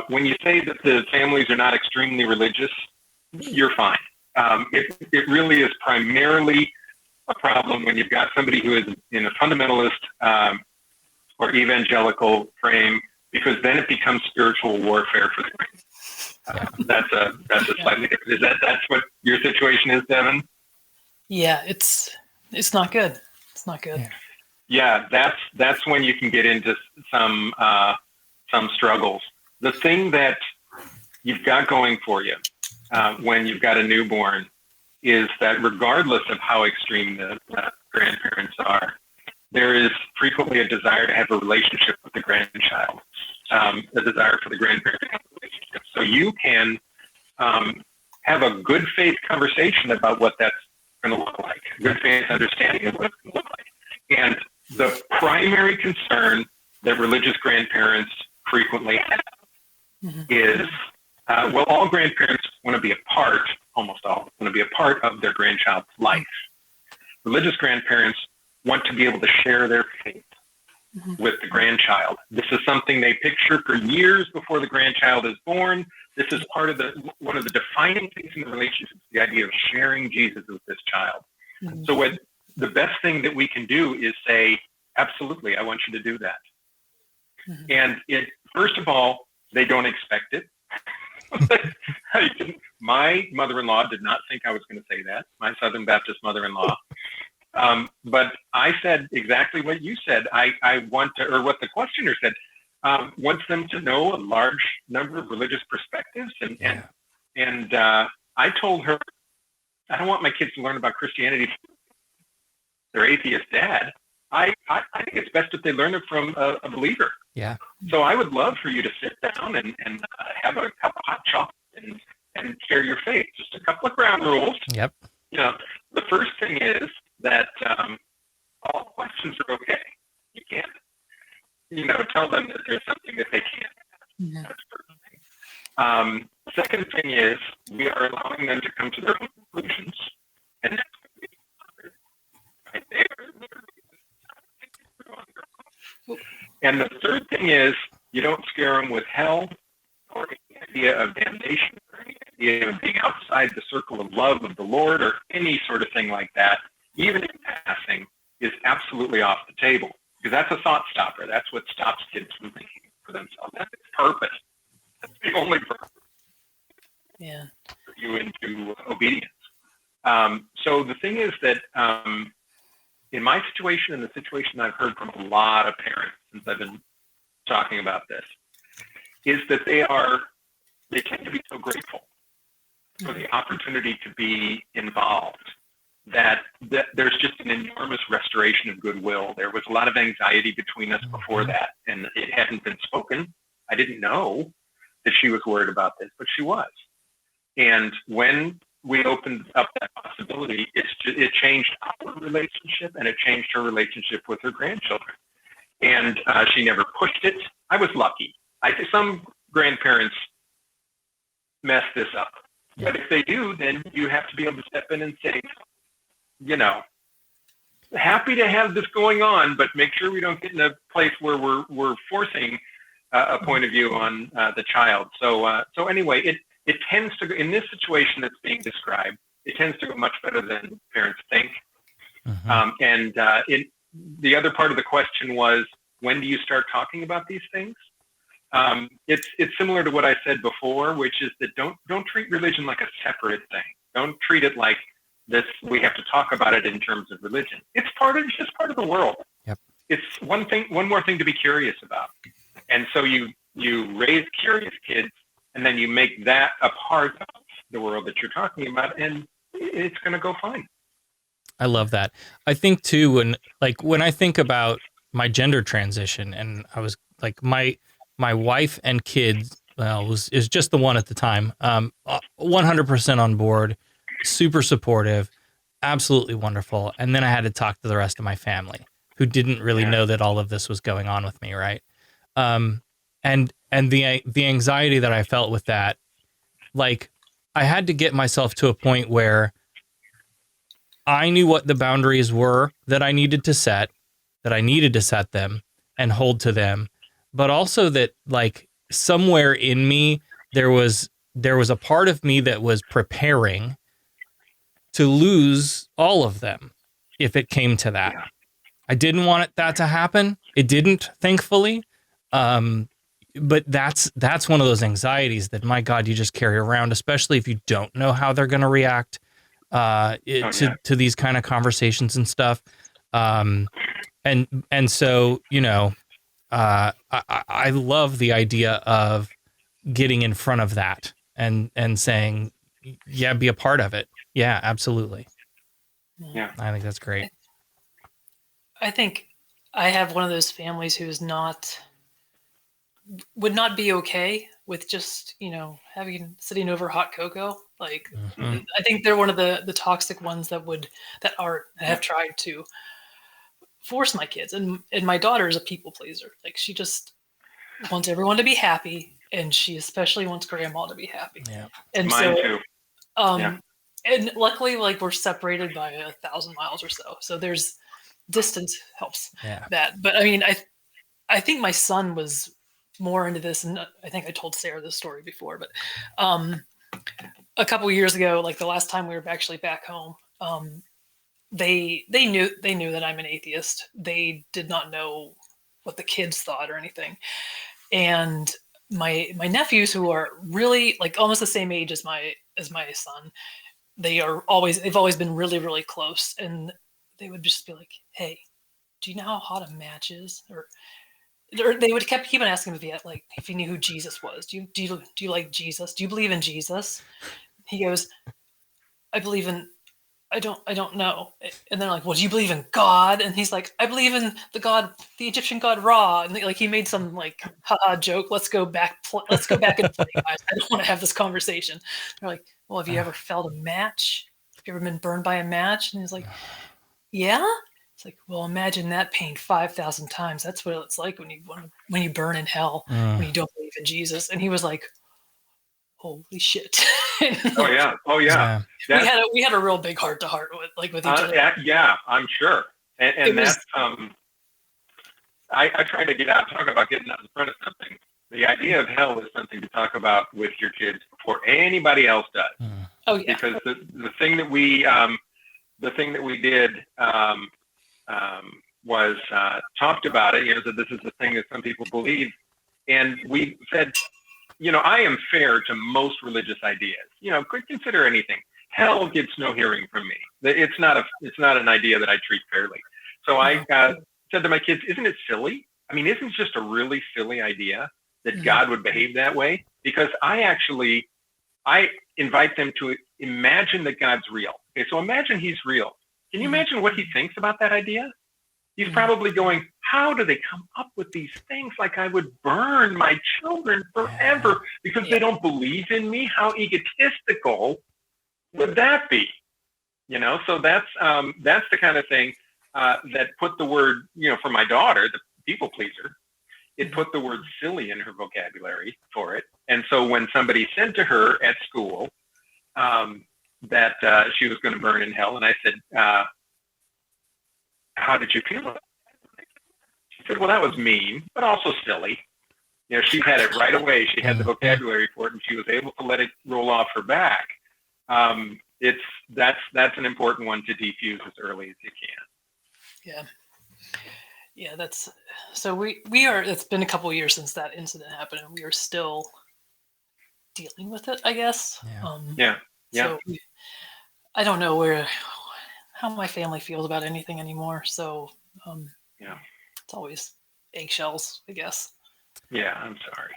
when you say that the families are not extremely religious, you're fine. It really is primarily a problem when you've got somebody who is in a fundamentalist or evangelical frame, because then it becomes spiritual warfare for the brain. That's a slightly different. That's what your situation is, Devon? Yeah, it's not good. It's not good. Yeah, that's when you can get into some struggles. The thing that you've got going for you when you've got a newborn is that regardless of how extreme the grandparents are, there is frequently a desire to have a relationship with the grandchild, a desire for the grandparent to have a relationship. So you can have a good faith conversation about what that's going to look like, good faith understanding of what it's going to look like. And the primary concern that religious grandparents frequently have is, well, all grandparents want to be a part, almost all, want to be a part of their grandchild's life. Religious grandparents want to be able to share their faith with the grandchild. This is something they picture for years before the grandchild is born. This is part of one of the defining things in the relationship, the idea of sharing Jesus with this child. So what the best thing that we can do is say, absolutely, I want you to do that. And first of all, they don't expect it. My mother-in-law did not think I was going to say that, my Southern Baptist mother-in-law. But I said exactly what you said. I want to, or what the questioner said, wants them to know a large number of religious perspectives. And I told her, I don't want my kids to learn about Christianity from their atheist dad. I think it's best if they learn it from a believer. Yeah. So I would love for you to sit down and have a cup of hot chocolate and share your faith. Just a couple of ground rules. Yep. The first thing is that all questions are okay. You can't, tell them that there's something that they can't. Yeah. That's the first thing. Second thing is we are allowing them to come to their own conclusions, and that's going to be right there. And the third thing is you don't scare them with hell or any idea of damnation or any idea of being outside the circle of love of the Lord or any sort of thing like that, even in passing, is absolutely off the table, because that's a thought stopper. That's what stops kids from thinking for themselves. That's its purpose. That's the only purpose. Yeah. For you into obedience. So the thing is that in my situation and the situation I've heard from a lot of parents since I've been talking about this, is that they tend to be so grateful for the opportunity to be involved that there's just an enormous restoration of goodwill. There was a lot of anxiety between us before that, and it hadn't been spoken. I didn't know that she was worried about this, but she was. And when we opened up that possibility, it changed our relationship, and it changed her relationship with her grandchildren. And she never pushed it. I was lucky. Some grandparents mess this up. But if they do, then you have to be able to step in and say, happy to have this going on, but make sure we don't get in a place where we're forcing a point of view on the child. So anyway, it tends to go, in this situation that's being described, it tends to go much better than parents think. The other part of the question was, when do you start talking about these things? It's similar to what I said before, which is that don't treat religion like a separate thing. Don't treat it like this. We have to talk about it in terms of religion. It's just part of the world. Yep. It's one more thing to be curious about. And so you raise curious kids, and then you make that a part of the world that you're talking about, and it's going to go fine. I love that. I think too, when I think about my gender transition, and I was like, my wife and kids, is just the one at the time, 100% on board, super supportive, absolutely wonderful. And then I had to talk to the rest of my family, who didn't really know that all of this was going on with me, right? And the anxiety that I felt with that, like, I had to get myself to a point where I knew what the boundaries were that I needed to set them and hold to them, but also that, like, somewhere in me there was a part of me that was preparing to lose all of them if it came to that. I didn't want that to happen. It didn't, thankfully. But that's one of those anxieties that, my God, you just carry around, especially if you don't know how they're going to react to these kind of conversations and stuff. And so, I love the idea of getting in front of that and saying, yeah, be a part of it. Yeah, absolutely. Yeah. I think that's great. I think I have one of those families who would not be okay with just, sitting over hot cocoa. Like, I think they're one of the toxic ones that have tried to force my kids. And my daughter is a people pleaser. Like, she just wants everyone to be happy. and she especially wants grandma to be happy. Yeah. And Mine so, too. Yeah. and luckily, like, we're separated by 1,000 miles or so there's distance helps Yeah. that. But I mean, I think my son was more into this, and I think I told Sarah this story before, but a couple years ago, like the last time we were actually back home, they knew that I'm an atheist. They did not know what the kids thought or anything. And my nephews, who are really like almost the same age as my son, they've always been really, really close. And they would just be like, "Hey, do you know how hot a match is?" Or they would keep on asking him if he knew who Jesus was. Do you like Jesus? Do you believe in Jesus? He goes, "I believe in. I don't know." And they're like, "Well, do you believe in God?" And he's like, "I believe in the Egyptian god Ra." And he made some like haha joke. Let's go back and play, guys. I don't want to have this conversation. They're like, "Well, have you ever felt a match? Have you ever been burned by a match?" And he's like, "Yeah." It's like, "Well, imagine that pain 5,000 times. That's what it's like when you burn in hell, when you don't believe in Jesus." And he was like, "Holy shit!" Oh yeah. We had a real big heart to heart with each other. Yeah, I'm sure. And that's I try to talk about getting out in front of something. The idea of hell is something to talk about with your kids before anybody else does. Oh yeah. Because the thing that we did was talked about it. That this is the thing that some people believe, and we said, I am fair to most religious ideas. Could consider anything. Hell gets no hearing from me. It's not an idea that I treat fairly. So I said to my kids, "Isn't it silly? I mean, isn't it just a really silly idea that God would behave that way?" Because I invite them to imagine that God's real. Okay, so imagine he's real. Can you imagine what he thinks about that idea? He's probably going, "How do they come up with these things? Like I would burn my children forever because they don't believe in me? How egotistical would that be?" So that's the kind of thing that put the word, for my daughter, the people pleaser, it put the word silly in her vocabulary for it. And so when somebody said to her at school that she was going to burn in hell, and I said, "How did you feel about it?" She said, "Well, that was mean, but also silly." She had it right away. She had the vocabulary for it, and she was able to let it roll off her back. That's an important one to defuse as early as you can. Yeah. That's so we are. It's been a couple of years since that incident happened, and we are still dealing with it, I guess. So I don't know how my family feels about anything anymore. So it's always eggshells, I guess. Yeah, I'm sorry.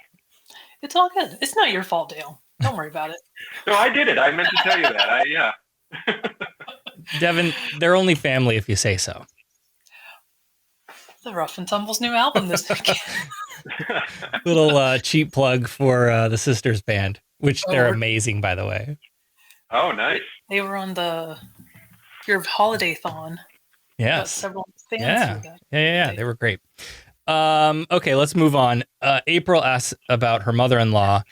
It's all good. It's not your fault, Dale. Don't worry about it. No, I did it. I meant to tell you that. Devon, they're only family if you say so. The Rough and Tumble's new album this week. Little cheap plug for the Sisters Band, which they're amazing, by the way. Oh, nice. They were on your holiday-thon. Yes. Several fans. Yeah. They were great. Okay, let's move on. April asks about her mother-in-law.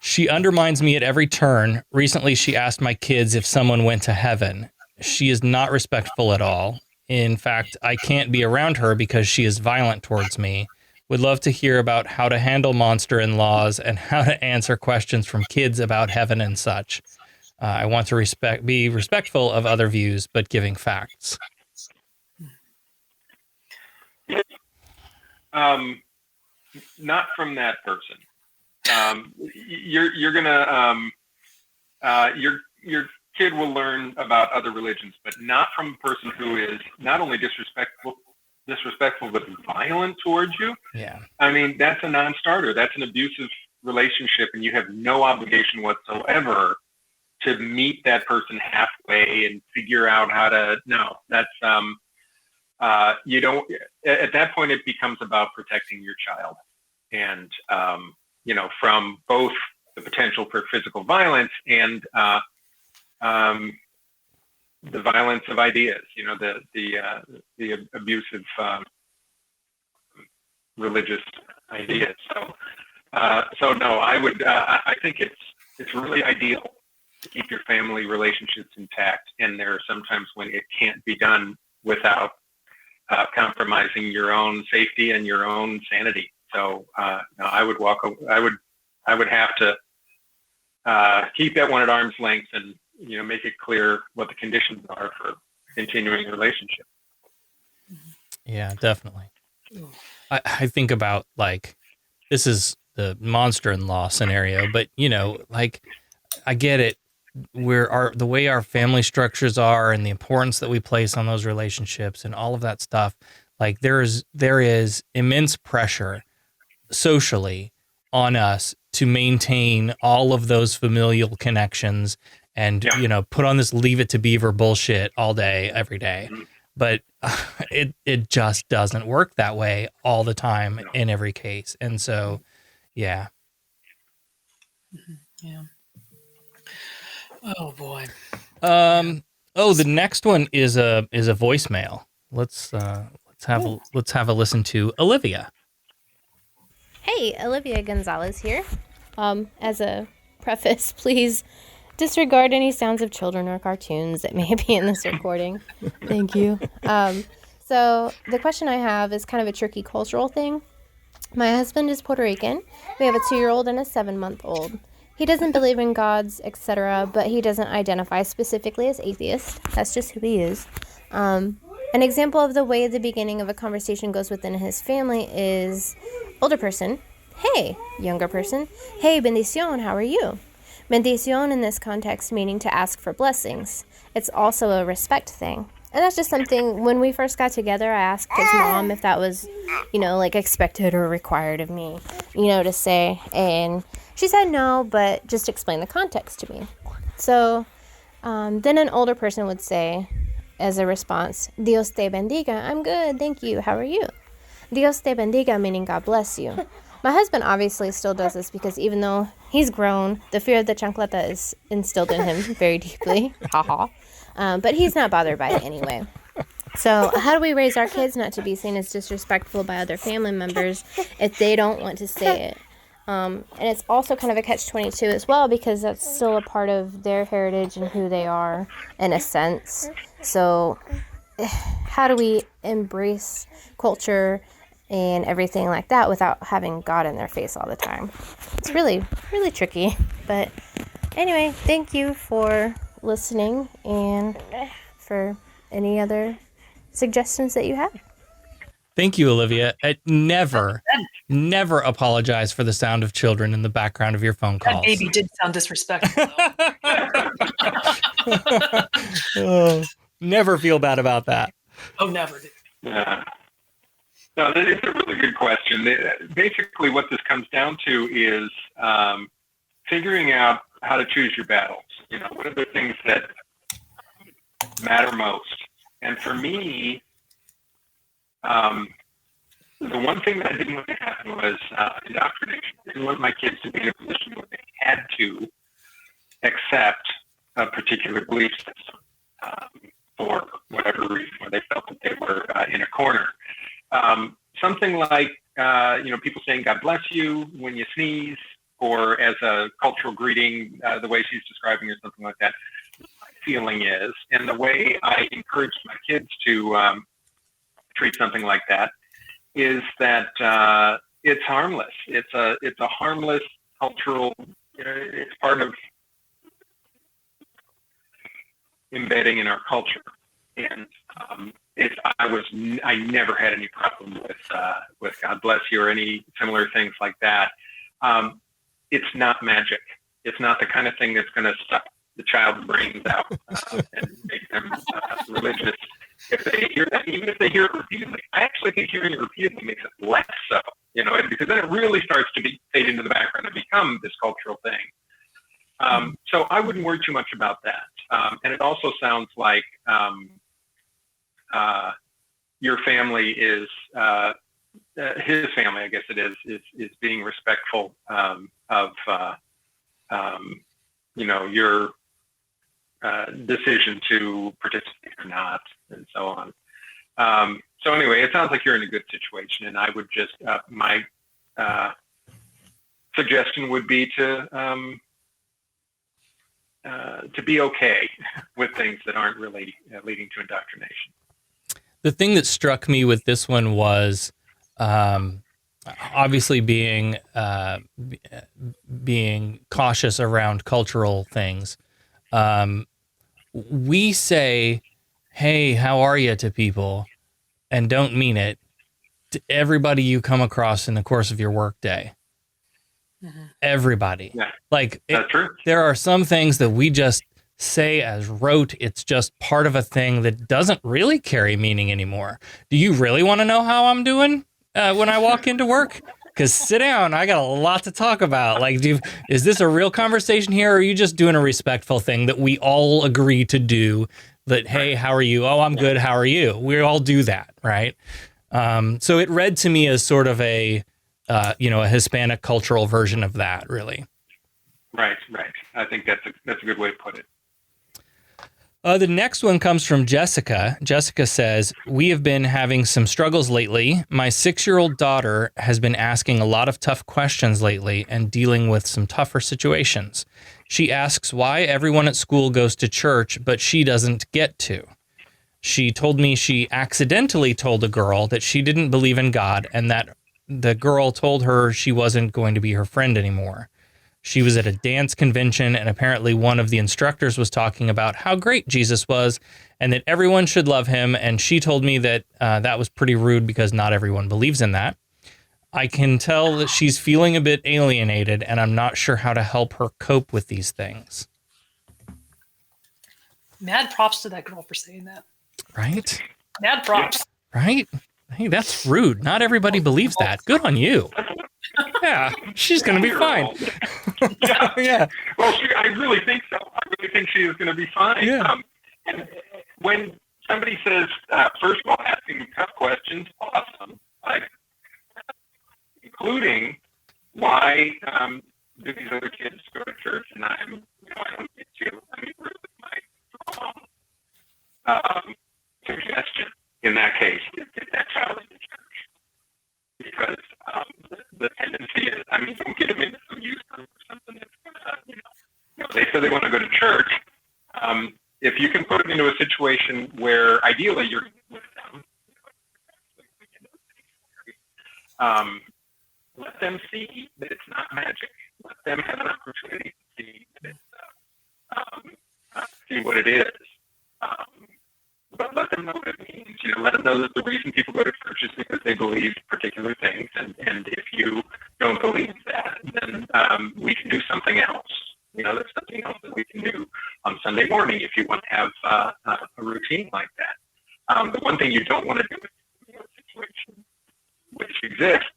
She undermines me at every turn. Recently, she asked my kids if someone went to heaven. She is not respectful at all. In fact, I can't be around her because she is violent towards me. Would love to hear about how to handle monster-in-laws and how to answer questions from kids about heaven and such. I want to be respectful of other views, but giving facts. Not from that person. You're gonna your kid will learn about other religions, but not from a person who is not only disrespectful but violent towards you. Yeah. I mean, that's a non-starter. That's an abusive relationship, and you have no obligation whatsoever to meet that person halfway and figure out how to. No, that's you don't. At that point, it becomes about protecting your child, and from both the potential for physical violence and the violence of ideas. The abusive religious ideas. So So no, I think it's really ideal to keep your family relationships intact. And there are sometimes when it can't be done without compromising your own safety and your own sanity. So no, I would have to keep that one at arm's length and make it clear what the conditions are for continuing the relationship. Yeah, definitely. I think about this is the monster-in-law scenario, but I get it. The way our family structures are and the importance that we place on those relationships and all of that stuff, there is immense pressure socially on us to maintain all of those familial connections and put on this Leave It to Beaver bullshit all day, every day. But it just doesn't work that way all the time in every case. And so, yeah. Yeah. Oh boy. The next one is a voicemail. Let's have a listen to Olivia. Hey, Olivia Gonzalez here. As a preface, please disregard any sounds of children or cartoons that may be in this recording. Thank you. So the question I have is kind of a tricky cultural thing. My husband is Puerto Rican. We have a 2-year-old and a 7-month-old. He doesn't believe in gods, etc., but he doesn't identify specifically as atheist. That's just who he is. An example of the way the beginning of a conversation goes within his family is older person, hey, younger person, hey, bendición, how are you? Bendición in this context meaning to ask for blessings. It's also a respect thing. And that's just something, when we first got together, I asked his mom if that was, expected or required of me, to say. And she said no, but just explain the context to me. So then an older person would say, as a response, Dios te bendiga. I'm good, thank you. How are you? Dios te bendiga, meaning God bless you. My husband obviously still does this because even though he's grown, the fear of the chancleta is instilled in him very deeply. Ha ha. But he's not bothered by it anyway. So how do we raise our kids not to be seen as disrespectful by other family members if they don't want to say it? And it's also kind of a catch-22 as well because that's still a part of their heritage and who they are in a sense. So how do we embrace culture and everything like that without having God in their face all the time? It's really, really tricky. But anyway, thank you for listening and for any other suggestions that you have. Thank you, Olivia. Never apologize for the sound of children in the background of your phone calls. That baby did sound disrespectful, though. Never feel bad about that. Oh, never. Yeah. No, it's a really good question. Basically, what this comes down to is figuring out how to choose your battles. What are the things that matter most? And for me, the one thing that I didn't want to happen was indoctrination. I didn't want my kids to be in a position where they had to accept a particular belief system for whatever reason, where they felt that they were in a corner. Something like, people saying God bless you when you sneeze, or as a cultural greeting, the way she's describing or something like that. My feeling is, and the way I encourage my kids to treat something like that, is that it's harmless. It's a harmless cultural, it's part of embedding in our culture. And I never had any problem with God bless you or any similar things like that. It's not magic. It's not the kind of thing that's going to suck the child's brains out and make them religious. If they hear that, even if they hear it repeatedly, I actually think hearing it repeatedly makes it less so, because then it really starts to fade into the background and become this cultural thing. So I wouldn't worry too much about that. And it also sounds like your family is, his family, I guess it is being respectful of your decision to participate or not, and so on. So anyway, it sounds like you're in a good situation, and I would just my suggestion would be to be okay with things that aren't really leading to indoctrination. The thing that struck me with this one was obviously being cautious around cultural things. We say, "Hey, how are you?" to people, and don't mean it to everybody you come across in the course of your workday. Everybody. Yeah, Like, that's true. there are some things that we just say as rote. It's just part of a thing that doesn't really carry meaning anymore. Do you really want to know how I'm doing when I walk into work? Because sit down, I got a lot to talk about. Like, is this a real conversation here, or are you just doing a respectful thing that we all agree to do? That, hey, how are you? Oh, I'm good. How are you? We all do that, right? So it read to me as sort of a Hispanic cultural version of that, really. Right. I think that's a good way to put it. The next one comes from Jessica. Jessica says, "We have been having some struggles lately. My 6-year-old daughter has been asking a lot of tough questions lately and dealing with some tougher situations. She asks why everyone at school goes to church, but she doesn't get to. She told me she accidentally told a girl that she didn't believe in God and that the girl told her she wasn't going to be her friend anymore. She was at a dance convention, and apparently one of the instructors was talking about how great Jesus was and that everyone should love him, and she told me that that was pretty rude because not everyone believes in that. I can tell that she's feeling a bit alienated, and I'm not sure how to help her cope with these things." Mad props to that girl for saying that. Right? Mad props. Right? Hey, that's rude. Not everybody believes that. Good on you. Yeah, she's going to be fine. Yeah. Well, I really think so. I really think she is going to be fine. Yeah. And when somebody says, first of all, asking tough questions, awesome. Like, including why do these other kids go to church and I don't get to? I mean, really, my suggestion in that case is get that child into church. Because the tendency is, I mean, don't get them into some youth group or something that's going to, they say they want to go to church. If you can put them into a situation where ideally you're with them, let them see that it's not magic. Let them have an opportunity to see that it's, see what it is. But let them know what it means. Let them know that the reason people go to church is because they believe particular things. And if you don't believe that, then we can do something else. There's something else that we can do on Sunday morning if you want to have a routine like that. The one thing you don't want to do is a situation which exists,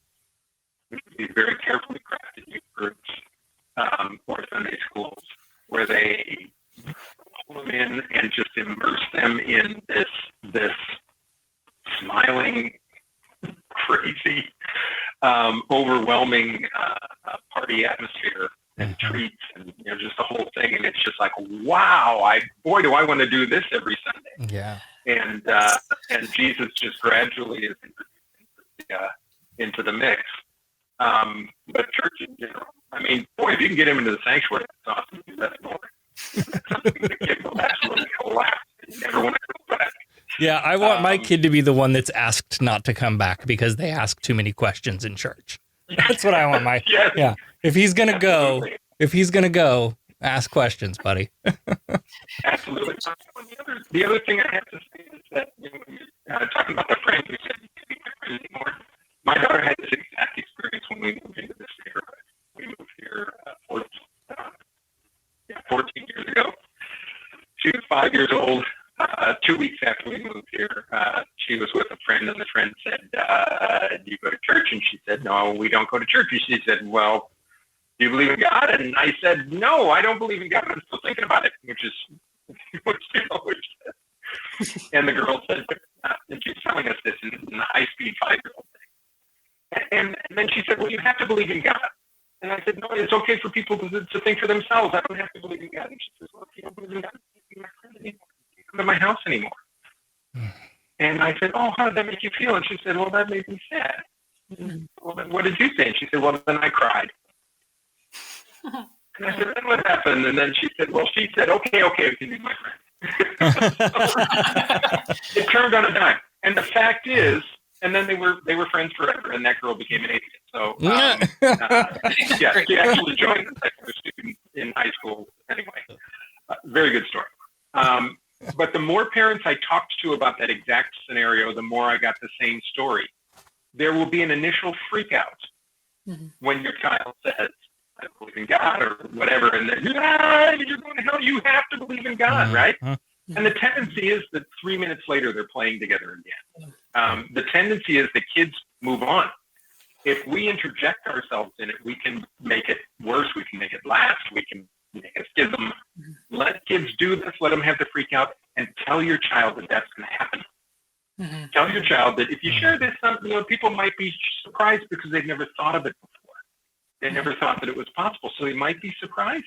which would be very carefully crafted youth groups or Sunday schools where they pull them in and just immerse them in this smiling, crazy, overwhelming party atmosphere and treats and just the whole thing. And it's just like, wow, boy, do I want to do this every Sunday. Yeah. And Jesus just gradually is into the mix. But church in general, I mean, boy, if you can get him into the sanctuary, that's awesome. That's more. Something the kid will absolutely collapse. You never want to go back. Yeah, I want my kid to be the one that's asked not to come back because they ask too many questions in church. That's what I want my. Yes. Yeah. If he's gonna go, ask questions, buddy. Absolutely. The other thing I have to say is that talking about the friends who said you can't be my friend anymore. My daughter had this exact experience when we moved into this neighborhood. We moved here 14 years ago. She was 5 years old. 2 weeks after we moved here, she was with a friend, and the friend said, "Do you go to church?" And she said, "No, we don't go to church." And she said, "Well, do you believe in God?" And I said, "No, I don't believe in God. I'm still thinking about it," which is what she always said. And the girl said, and she's telling us this in a high-speed 5-year-old thing. And then she said, "Well, you have to believe in God." And I said, "No, it's okay for people to think for themselves. I don't have to believe in God." And she says, "Well, if you don't believe in God, you can't be my friend anymore. You can't come to my house anymore." And I said, "Oh, how did that make you feel?" And she said, "Well, that made me sad." Well, then what did you say? And she said, "Well, then I cried." And I said, then what happened? And then she said, okay, we can be my friend. It turned on a dime. And the fact is, and then they were friends forever, and that girl became an atheist. So, yeah, she actually joined the secular student in high school anyway. Very good story. But the more parents I talked to about that exact scenario, the more I got the same story. There will be an initial freak out when your child says, I believe in God or whatever, and then, you're going to hell, you have to believe in God, right? And the tendency is that 3 minutes later, they're playing together again. The tendency is that kids move on. If we interject ourselves in it, we can make it worse, we can make it last, we can make a schism. Let kids do this, let them have the freak out, and tell your child that that's going to happen. Tell your child that if you share this, people might be surprised because they've never thought of it before. They never thought that it was possible, so they might be surprised.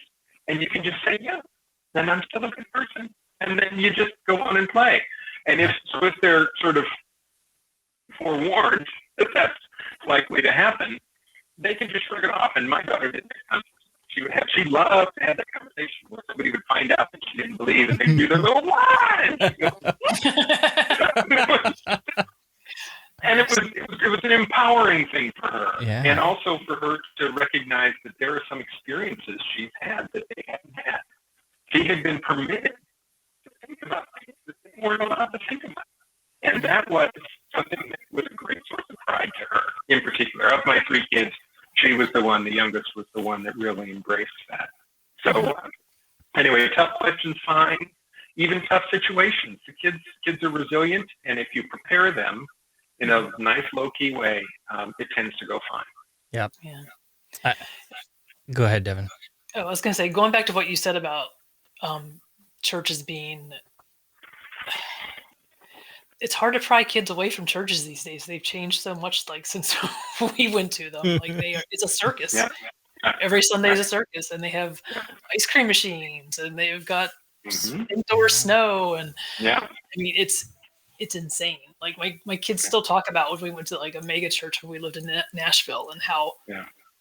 And you can just say, yeah, then I'm still a good person. And then you just go on and play. And if they're sort of forewarned that that's likely to happen, they can just shrug it off. And my daughter did that. She loved to have that conversation where somebody would find out that she didn't believe, and they'd do their little lie. And it was an empowering thing for her, and also for her to recognize that there are some experiences she's had that they hadn't had. She had been permitted to think about things that they weren't allowed to think about, and that was something that was a great source of pride to her. In particular, of my 3 kids, she was the youngest was the one that really embraced that. So anyway, tough questions, fine. Even tough situations, the kids are resilient, and if you prepare them in a nice, low-key way, it tends to go fine. Yep. Yeah. Go ahead, Devon. I was going to say, going back to what you said about churches being... It's hard to pry kids away from churches these days. They've changed so much, since we went to them. It's a circus. Yeah. Every Sunday is a circus, and they have ice cream machines, and they've got indoor snow, and I mean, it's insane. My kids still talk about when we went to a mega church when we lived in Nashville, and how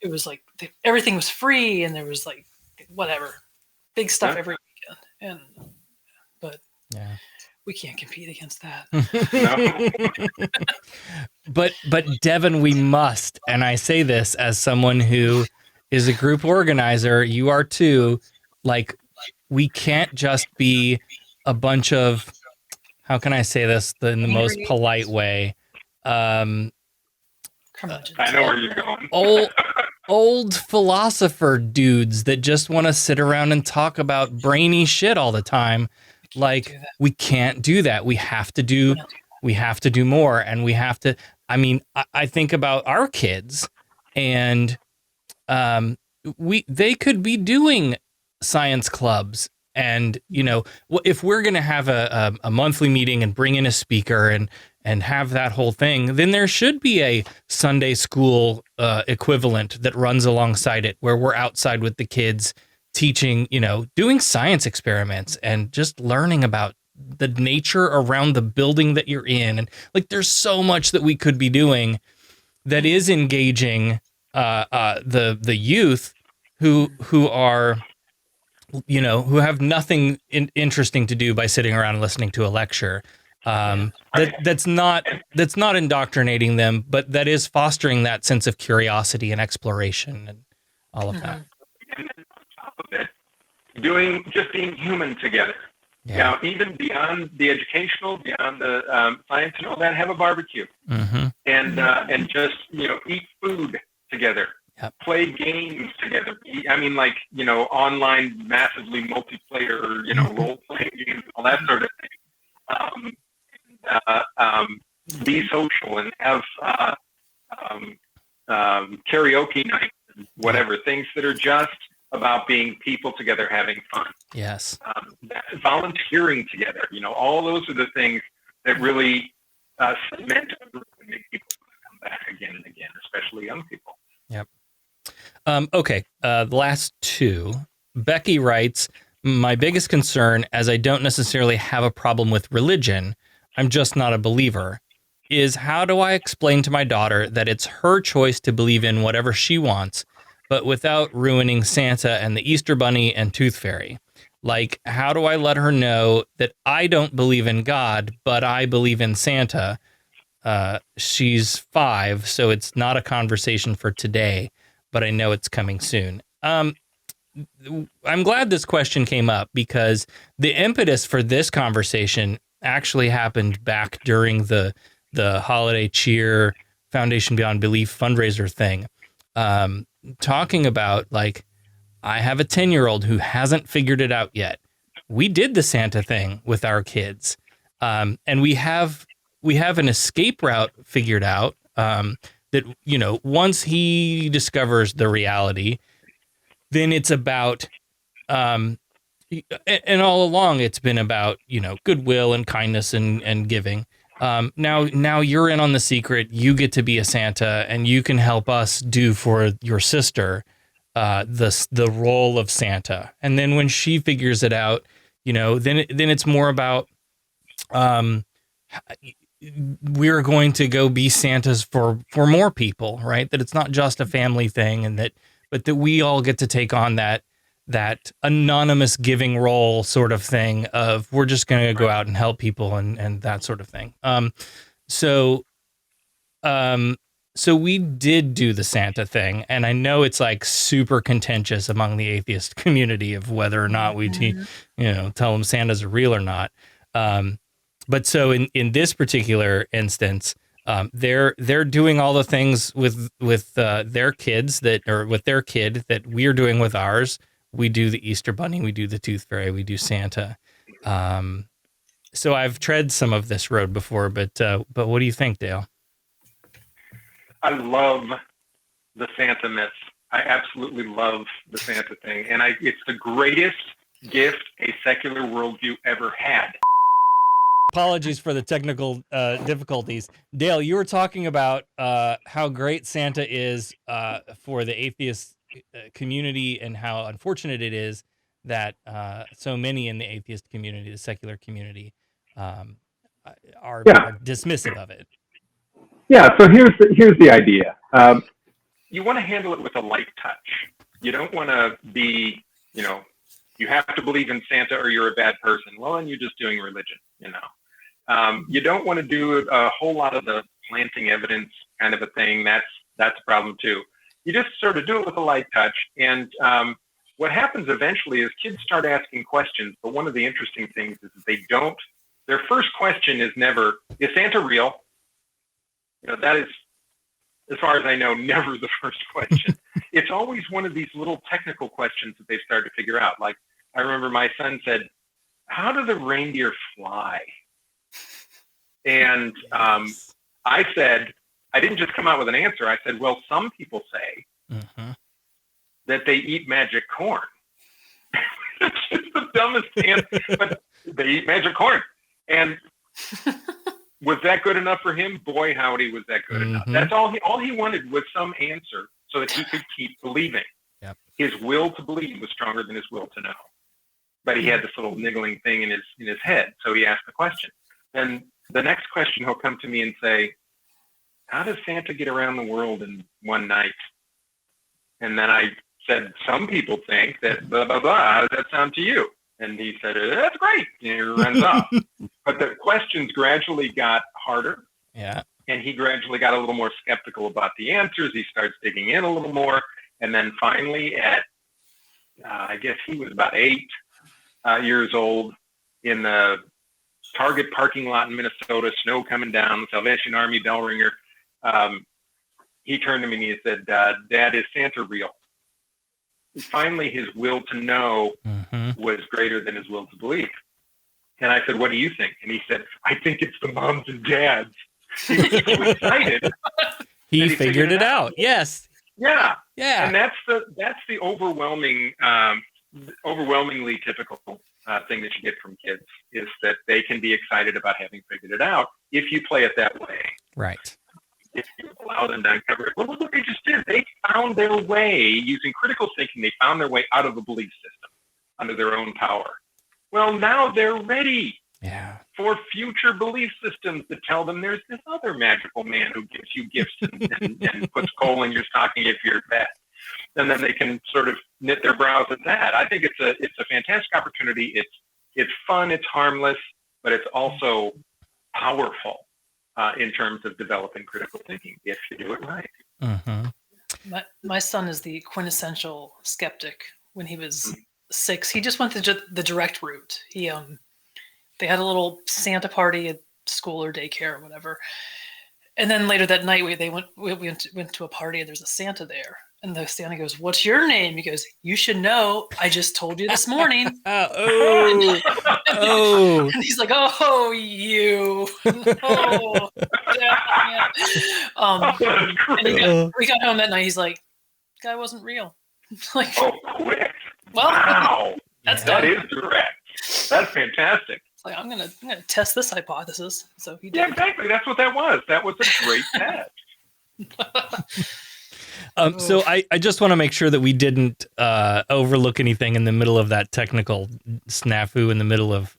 it was everything was free, and there was whatever big stuff every weekend, but we can't compete against that. But Devon, we must, and I say this as someone who is a group organizer, you are too, we can't just be a bunch of, how can I say this in the most polite way? I know where you're going. old philosopher dudes that just want to sit around and talk about brainy shit all the time. We can't do that. We have to do more, and we have to, I think about our kids, and they could be doing science clubs, and if we're going to have a monthly meeting and bring in a speaker and have that whole thing, then there should be a Sunday school equivalent that runs alongside it, where we're outside with the kids teaching, doing science experiments and just learning about the nature around the building that you're in. And there's so much that we could be doing that is engaging the youth who are, who have nothing interesting to do by sitting around and listening to a lecture. That's not indoctrinating them, but that is fostering that sense of curiosity and exploration and all of that. Of it, just being human together. Even beyond the educational, beyond the science and all that, have a barbecue and just eat food together, play games together. Online, massively multiplayer, role playing games, all that sort of thing. Be social and have karaoke night, whatever, things that are just about being people together, having fun. Yes. Volunteering together. All those are the things that really cement a group and make people come back again and again, especially young people. Yep. Okay. The last 2. Becky writes, my biggest concern, as I don't necessarily have a problem with religion, I'm just not a believer, is how do I explain to my daughter that it's her choice to believe in whatever she wants, but without ruining Santa and the Easter Bunny and Tooth Fairy. Like, how do I let her know that I don't believe in God, but I believe in Santa? She's 5, so it's not a conversation for today, but I know it's coming soon. I'm glad this question came up because the impetus for this conversation actually happened back during the Holiday Cheer Foundation Beyond Belief fundraiser thing. Talking about, like, I have a 10-year-old who hasn't figured it out yet. We did the Santa thing with our kids. And we have an escape route figured out, that, you know, once he discovers the reality, then it's about, and all along it's been about, you know, goodwill and kindness and giving. Now you're in on the secret. You get to be a Santa, and you can help us do for your sister the role of Santa. And then when she figures it out, you know, then it's more about we're going to go be Santas for more people, right? That it's not just a family thing, but that we all get to take on that anonymous giving role sort of thing of we're just going to go out and help people and that sort of thing. So we did do the Santa thing, and I know it's like super contentious among the atheist community of whether or not we, tell them Santa's real or not. But so in this particular instance, they're doing all the things with their kids with their kid that we're doing with ours. We do the Easter Bunny, we do the Tooth Fairy, we do Santa. So I've tread some of this road before, but what do you think, Dale? I love the Santa myth. I absolutely love the Santa thing. And it's the greatest gift a secular worldview ever had. Apologies for the technical difficulties. Dale, you were talking about how great Santa is for the atheist community and how unfortunate it is that so many in the atheist community, the secular community, are dismissive of it. Yeah, so here's the idea. You want to handle it with a light touch. You don't want to be, you have to believe in Santa or you're a bad person. Well, then you're just doing religion, You don't want to do a whole lot of the planting evidence kind of a thing. That's a problem too. You just sort of do it with a light touch. And what happens eventually is kids start asking questions. But one of the interesting things is that their first question is never, is Santa real? That is, as far as I know, never the first question. It's always one of these little technical questions that they start to figure out. Like, I remember my son said, how do the reindeer fly? And I said, I didn't just come out with an answer. I said, well, some people say that they eat magic corn. It's just the dumbest answer, but they eat magic corn. And was that good enough for him? Boy, howdy, was that good enough. That's all he wanted was some answer so that he could keep believing. Yep. His will to believe was stronger than his will to know. But he had this little niggling thing in his head, so he asked the question. Then the next question, he'll come to me and say, how does Santa get around the world in one night? And then I said, some people think that blah, blah, blah. How does that sound to you? And he said, that's great. And he runs off. But the questions gradually got harder. Yeah. And he gradually got a little more skeptical about the answers. He starts digging in a little more. And then finally at, I guess he was about 8 years old, in the Target parking lot in Minnesota, snow coming down, the Salvation Army bell ringer. He turned to me and he said, Dad, is Santa real? And finally, his will to know was greater than his will to believe. And I said, what do you think? And he said, I think it's the moms and dads. He was so excited. He figured it out. Yes. Yeah. Yeah. And that's the overwhelmingly typical thing that you get from kids, is that they can be excited about having figured it out if you play it that way. Right. If you allow them to uncover it. Well, look what they just did. They found their way, using critical thinking, they found their way out of the belief system under their own power. Well, now they're ready for future belief systems that tell them there's this other magical man who gives you gifts and puts coal in your stocking if you're bad. and then they can sort of knit their brows at that. I think it's a fantastic opportunity. It's fun, it's harmless, but it's also powerful in terms of developing critical thinking if you do it right. Mm-hmm. My son is the quintessential skeptic. When he was 6, he just went the direct route. They had a little Santa party at school or daycare or whatever, and then later that night we went to a party and there's a Santa there, and the Santa goes, "What's your name?" He goes, "You should know. I just told you this morning." Oh. And he's like, "Oh, you." Oh, yeah. And we got home that night. He's like, "Guy wasn't real." Like, oh, quick! Well, wow, that is direct. That's fantastic. It's like, I'm gonna test this hypothesis. So he did. Yeah, exactly. That's what that was. That was a great test. So I just want to make sure that we didn't overlook anything in the middle of that technical snafu in the middle of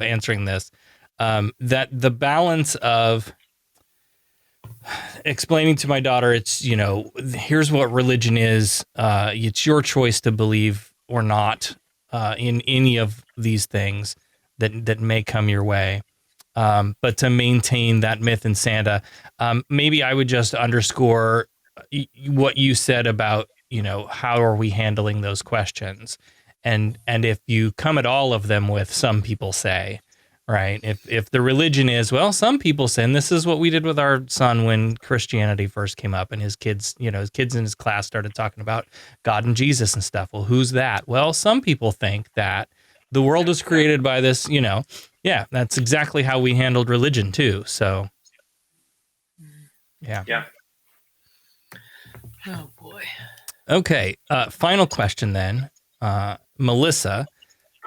answering this. That the balance of explaining to my daughter, it's, here's what religion is. It's your choice to believe or not in any of these things that may come your way. But to maintain that myth in Santa, maybe I would just underscore what you said about, how are we handling those questions? And if you come at all of them with some people say, right? If the religion is, well, some people say, and this is what we did with our son when Christianity first came up and his kids in his class started talking about God and Jesus and stuff. Well, who's that? Well, some people think that the world was created by this, yeah, that's exactly how we handled religion too. So, yeah. Yeah. Oh boy. Okay. Final question then. Melissa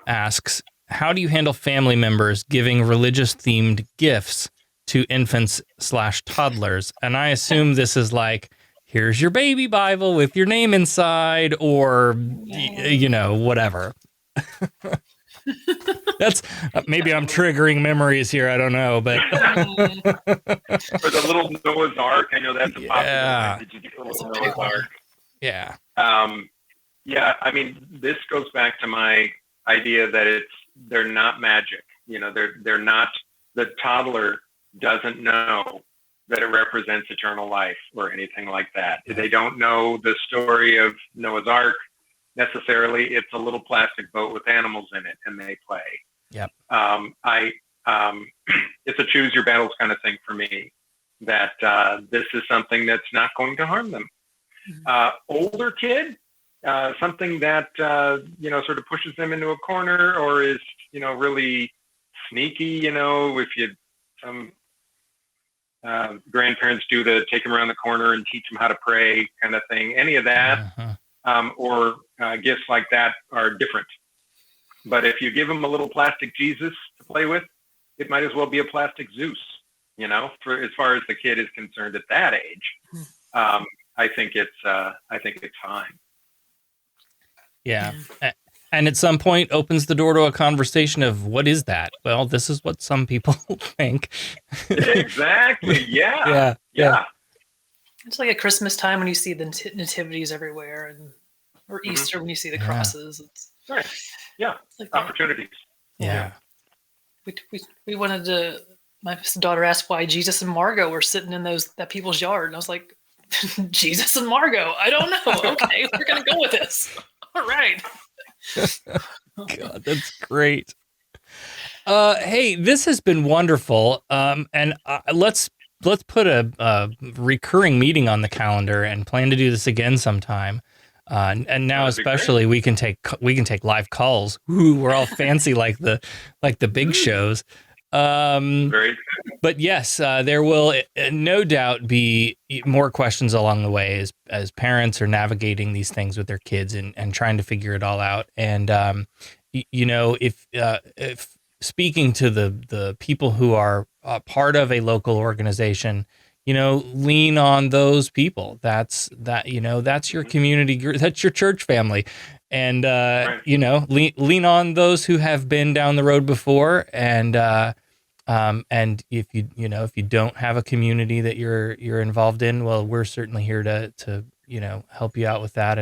asks, how do you handle family members giving religious themed gifts to infants/toddlers? And I assume this is like, here's your baby Bible with your name inside, or, whatever. That's maybe I'm triggering memories here. I don't know, but for the little Noah's Ark, I know that's a popular one. Did you get the little Noah's Ark? Yeah. Yeah. I mean, this goes back to my idea that they're not magic. They're not. The toddler doesn't know that it represents eternal life or anything like that. They don't know the story of Noah's Ark necessarily. It's a little plastic boat with animals in it, and they play. Yep. It's a choose your battles kind of thing for me, that this is something that's not going to harm them. Older kid, something that, sort of pushes them into a corner or is, really sneaky, if some grandparents do the take them around the corner and teach them how to pray kind of thing, any of that, or gifts like that are different. But if you give them a little plastic Jesus to play with, it might as well be a plastic Zeus, for as far as the kid is concerned at that age. I think it's fine. Yeah. And at some point opens the door to a conversation of, what is that? Well, this is what some people think. Exactly. Yeah. Yeah. It's like at Christmas time when you see the nativities everywhere, or Easter when you see the crosses. It's, right. Yeah. It's like opportunities. Yeah. We wanted to. My daughter asked why Jesus and Margot were sitting in that people's yard, and I was like, Jesus and Margot. I don't know. Okay, we're gonna go with this. All right. God, that's great. Hey, this has been wonderful. And let's put a recurring meeting on the calendar and plan to do this again sometime. And now especially we can take live calls. Ooh, we're all fancy like the big shows. Very. But yes, there will no doubt be more questions along the way as parents are navigating these things with their kids and trying to figure it all out. And if speaking to the people who are part of a local organization, lean on those people. That's your community group. That's your church family. And, lean on those who have been down the road before. And if you don't have a community that you're involved in, well, we're certainly here to help you out with that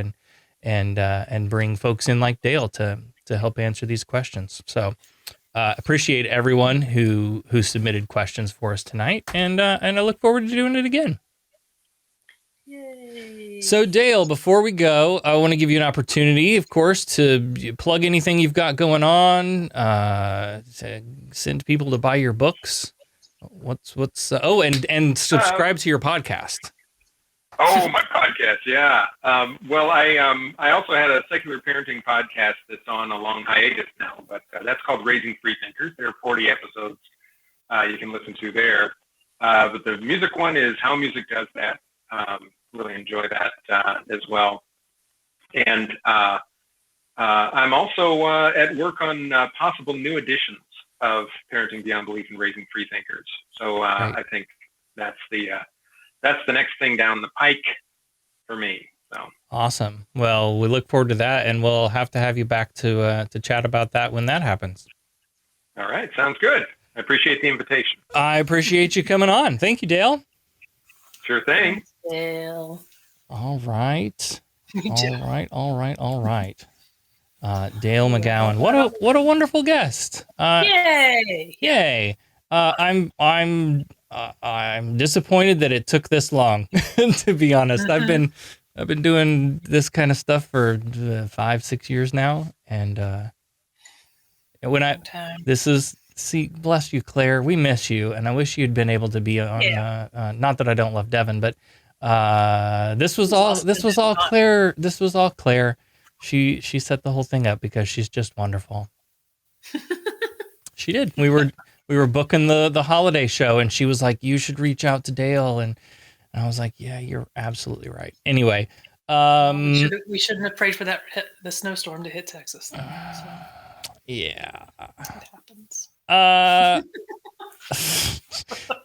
and bring folks in like Dale to help answer these questions. So appreciate everyone who submitted questions for us tonight, and I look forward to doing it again. Yay. So Dale, before we go, I want to give you an opportunity, of course, to plug anything you've got going on, to send people to buy your books. And subscribe to your podcast. Oh, my podcast, yeah. Well, I also had a secular parenting podcast that's on a long hiatus now, but that's called Raising Freethinkers. There are 40 episodes you can listen to there. But the music one is How Music Does That. Really enjoy that as well. And I'm also at work on possible new editions of Parenting Beyond Belief and Raising Freethinkers. So I think that's the next thing down the pike for me. So awesome. Well, we look forward to that, and we'll have to have you back to chat about that when that happens. All right, sounds good. I appreciate the invitation. I appreciate you coming on. Thank you, Dale. Sure thing. Dale. All right. All right. Dale McGowan. What a wonderful guest. Yay. I'm disappointed that it took this long, to be honest. I've been doing this kind of stuff for 5-6 years now, and bless you, Claire. We miss you, and I wish you'd been able to be on. Yeah. Not that I don't love Devon, but this was all Claire. This was all Claire. She set the whole thing up because she's just wonderful. She did. We were booking the holiday show, and she was like, "You should reach out to Dale," and I was like, "Yeah, you're absolutely right." Anyway, we shouldn't have prayed for the snowstorm to hit Texas. Yeah, it happens.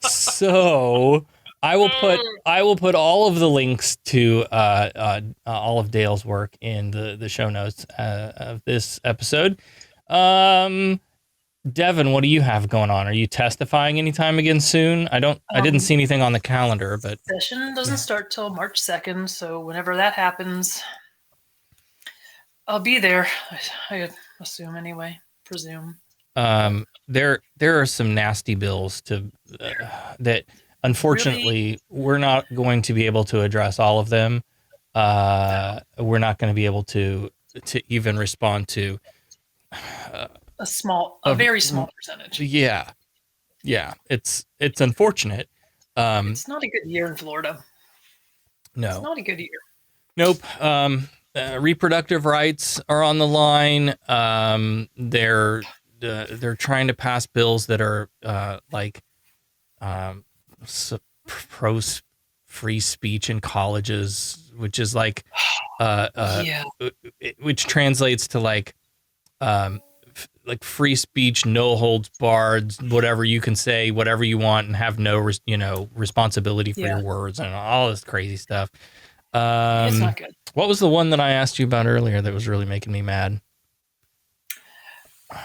So I will put all of the links to all of Dale's work in the show notes of this episode. Devon, what do you have going on? Are you testifying anytime again soon? I didn't see anything on the calendar, but session doesn't start till March 2nd, so whenever that happens, I'll be there. I assume anyway. Presume. There are some nasty bills that unfortunately we're not going to be able to address all of them. We're not going to be able to even respond to a very small percentage. Yeah. It's unfortunate. It's not a good year in Florida. No, it's not a good year. Nope. Reproductive rights are on the line. They're trying to pass bills that are pro free speech in colleges, which is which translates to free speech, no holds barred, whatever you can say, whatever you want, and have no responsibility for your words and all this crazy stuff. It's not good. What was the one that I asked you about earlier that was really making me mad?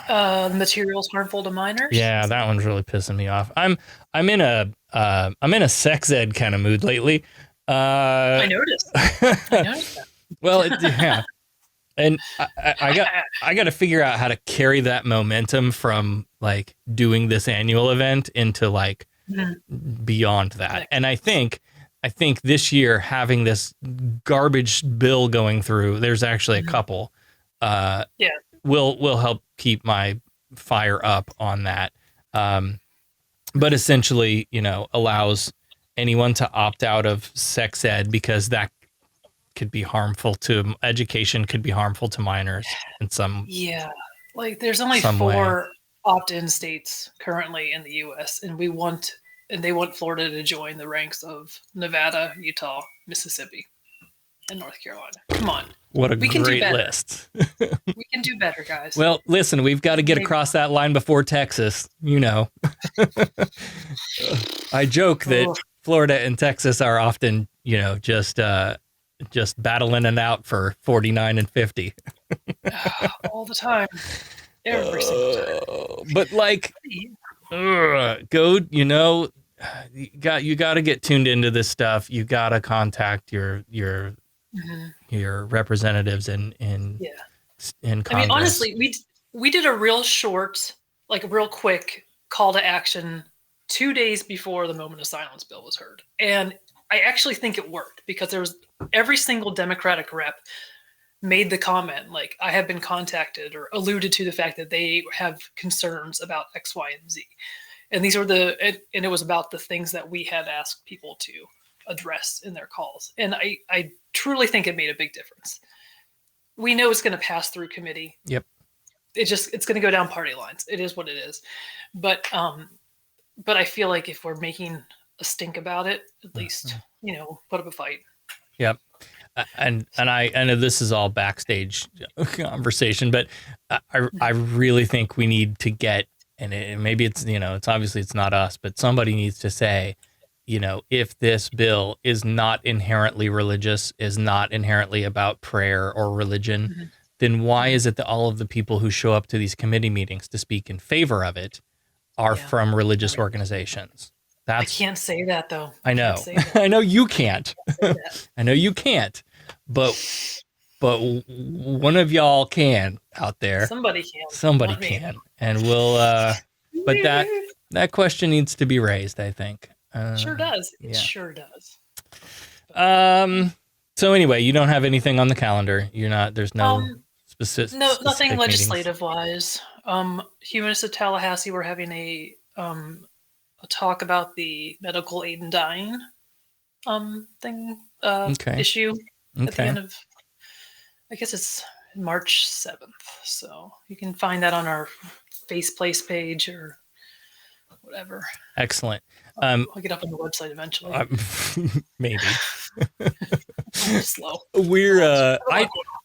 Materials harmful to minors. Yeah, that one's really pissing me off. I'm in a sex ed kind of mood lately. I noticed. That. Well, yeah, and I got to figure out how to carry that momentum from doing this annual event into beyond that. And I think this year, having this garbage bill going through, there's actually a couple, will help keep my fire up on that. But essentially, allows anyone to opt out of sex ed because that could be harmful to education, could be harmful to minors in some. Yeah. There's only 4 opt-in states currently in the U.S. and they want Florida to join the ranks of Nevada, Utah, Mississippi, and North Carolina. Come on. What a great list. We can do better, guys. Well, listen, we've got to get across that line before Texas, I joke that Florida and Texas are often, just battling it out for 49 and 50. All the time. Every single time. But go, you got to get tuned into this stuff. You got to contact your your representatives in Congress. I mean, honestly, we did a real short, like a real quick call to action 2 days before the moment of silence bill was heard. And I actually think it worked because there was every single Democratic rep made the comment, like, I have been contacted or alluded to the fact that they have concerns about X, Y, and Z. And these were and it was about the things that we had asked people to address in their calls. And I truly think it made a big difference. We know it's going to pass through committee. Yep. It's going to go down party lines. It is what it is. But I feel like if we're making a stink about it, at least, put up a fight. Yep. And I know this is all backstage conversation, but I really think we need to get, and maybe it's, it's obviously it's not us, but somebody needs to say, if this bill is not inherently religious, is not inherently about prayer or religion, then why is it that all of the people who show up to these committee meetings to speak in favor of it are from religious organizations? I can't say that, though. I know. I know you can't. I know you can't. But one of y'all can out there. Somebody can. Somebody can. And we'll but that question needs to be raised, I think. Sure does. It sure does. So anyway, you don't have anything on the calendar. There's no specific nothing legislative wise. Humanists of Tallahassee, we're having a talk about the medical aid in dying issue at the end of, I guess it's March 7th. So you can find that on our Faceplace page or whatever. Excellent. I'll get up on the website eventually. Maybe. I'm slow.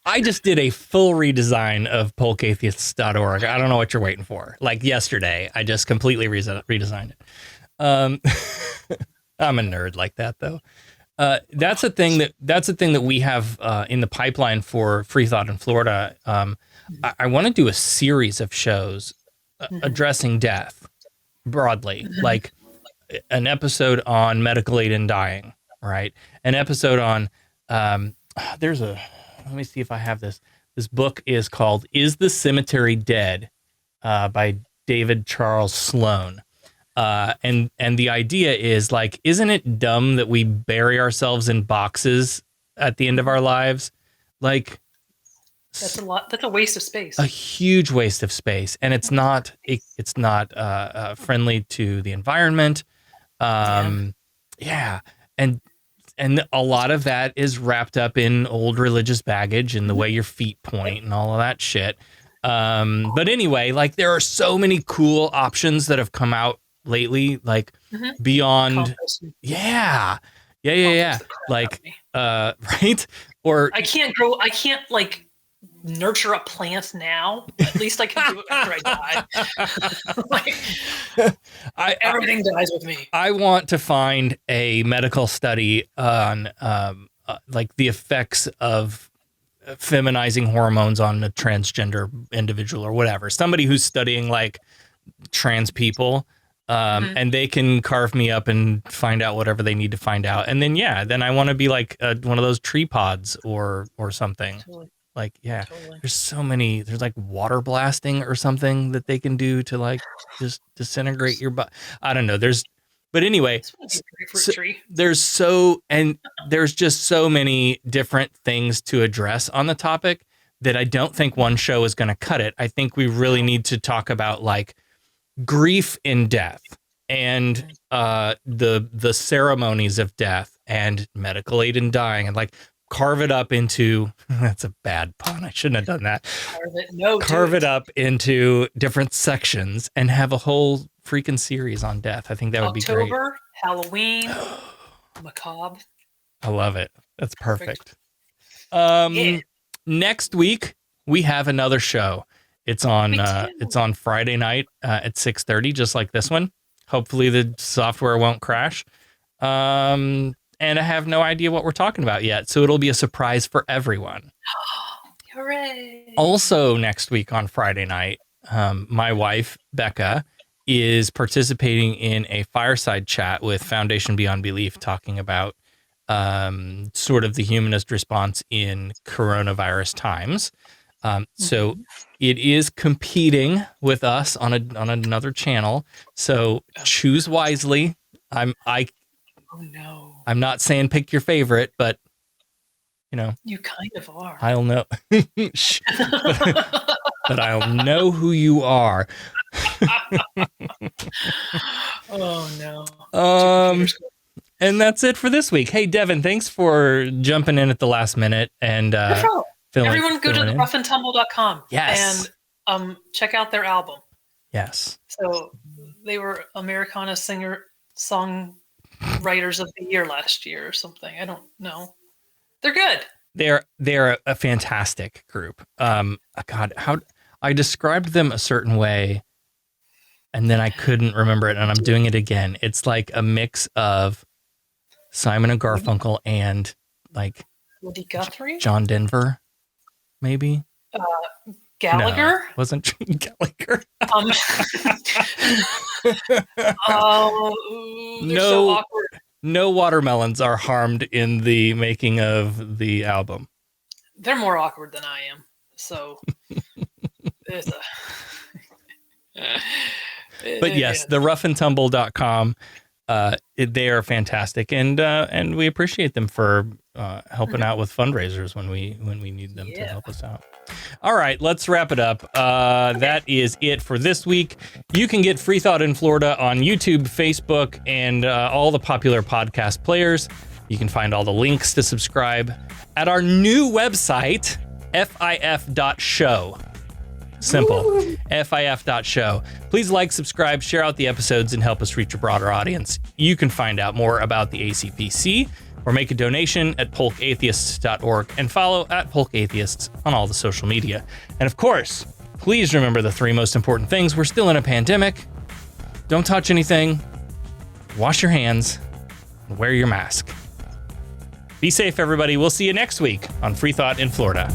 I just did a full redesign of polkatheists.org. I don't know what you're waiting for. Like yesterday, I just completely redesigned it. I'm a nerd like that, though. That's a thing that we have in the pipeline for Freethought in Florida. I want to do a series of shows addressing death broadly, like an episode on medical aid in dying, right? An episode on let me see if I have this. This book is called "Is the Cemetery Dead?" By David Charles Sloan. And the idea is, like, isn't it dumb that we bury ourselves in boxes at the end of our lives? Like, that's a lot. That's a waste of space. A huge waste of space, and it's not friendly to the environment. And a lot of that is wrapped up in old religious baggage and the way your feet point and all of that shit. But anyway, like, there are so many cool options that have come out lately, like beyond like right, or I can't like nurture a plant now. At least I can do it after I die. Everything dies with me. I want to find a medical study on like the effects of feminizing hormones on a transgender individual or whatever, somebody who's studying like trans people. And they can carve me up and find out whatever they need to find out. And then, then I want to be like one of those tree pods or something. Totally. Like, there's so many, there's like water blasting or something that they can do to like just disintegrate your butt. I don't know. But anyway, there's just so many different things to address on the topic that I don't think one show is going to cut it. I think we really need to talk about like grief in death and the ceremonies of death and medical aid in dying, and like carve it up into, that's a bad pun, I shouldn't have done that. Carve it up into different sections and have a whole freaking series on death. I think that would be great. October, Halloween, macabre. I love it. That's perfect. Next week we have another show. It's on Friday night at 6:30, just like this one. Hopefully the software won't crash. And I have no idea what we're talking about yet, so it'll be a surprise for everyone. Hooray! Also next week on Friday night, my wife, Becca, is participating in a fireside chat with Foundation Beyond Belief, talking about sort of the humanist response in coronavirus times. So it is competing with us on another channel. So choose wisely. Oh no. I'm not saying pick your favorite, but You kind of are. I'll know. but I'll know who you are. Oh no. And that's it for this week. Hey, Devon, thanks for jumping in at the last minute and Everyone go to filling in. roughandtumble.com Yes. and check out their album. Yes. So they were Americana songwriters of the year last year or something. I don't know. They're good. They're a fantastic group. God, how I described them a certain way, and then I couldn't remember it, and I'm doing it again. It's like a mix of Simon and Garfunkel and like Woody Guthrie? John Denver, maybe. Gallagher? No, wasn't Gallagher. They're so awkward. No watermelons are harmed in the making of the album. They're more awkward than I am. So there's But yes, the roughandtumble.com, they are fantastic, and we appreciate them for helping out with fundraisers when we need them to help us out. All right, let's wrap it up. That is it for this week. You can get Freethought in Florida on YouTube, Facebook, and all the popular podcast players. You can find all the links to subscribe at our new website, fif.show. Simple. FIF.show. Please like, subscribe, share out the episodes, and help us reach a broader audience. You can find out more about the ACPC or make a donation at polkatheists.org and follow at polkatheists on all the social media. And of course, please remember the 3 most important things. We're still in a pandemic. Don't touch anything. Wash your hands. And wear your mask. Be safe, everybody. We'll see you next week on Freethought in Florida.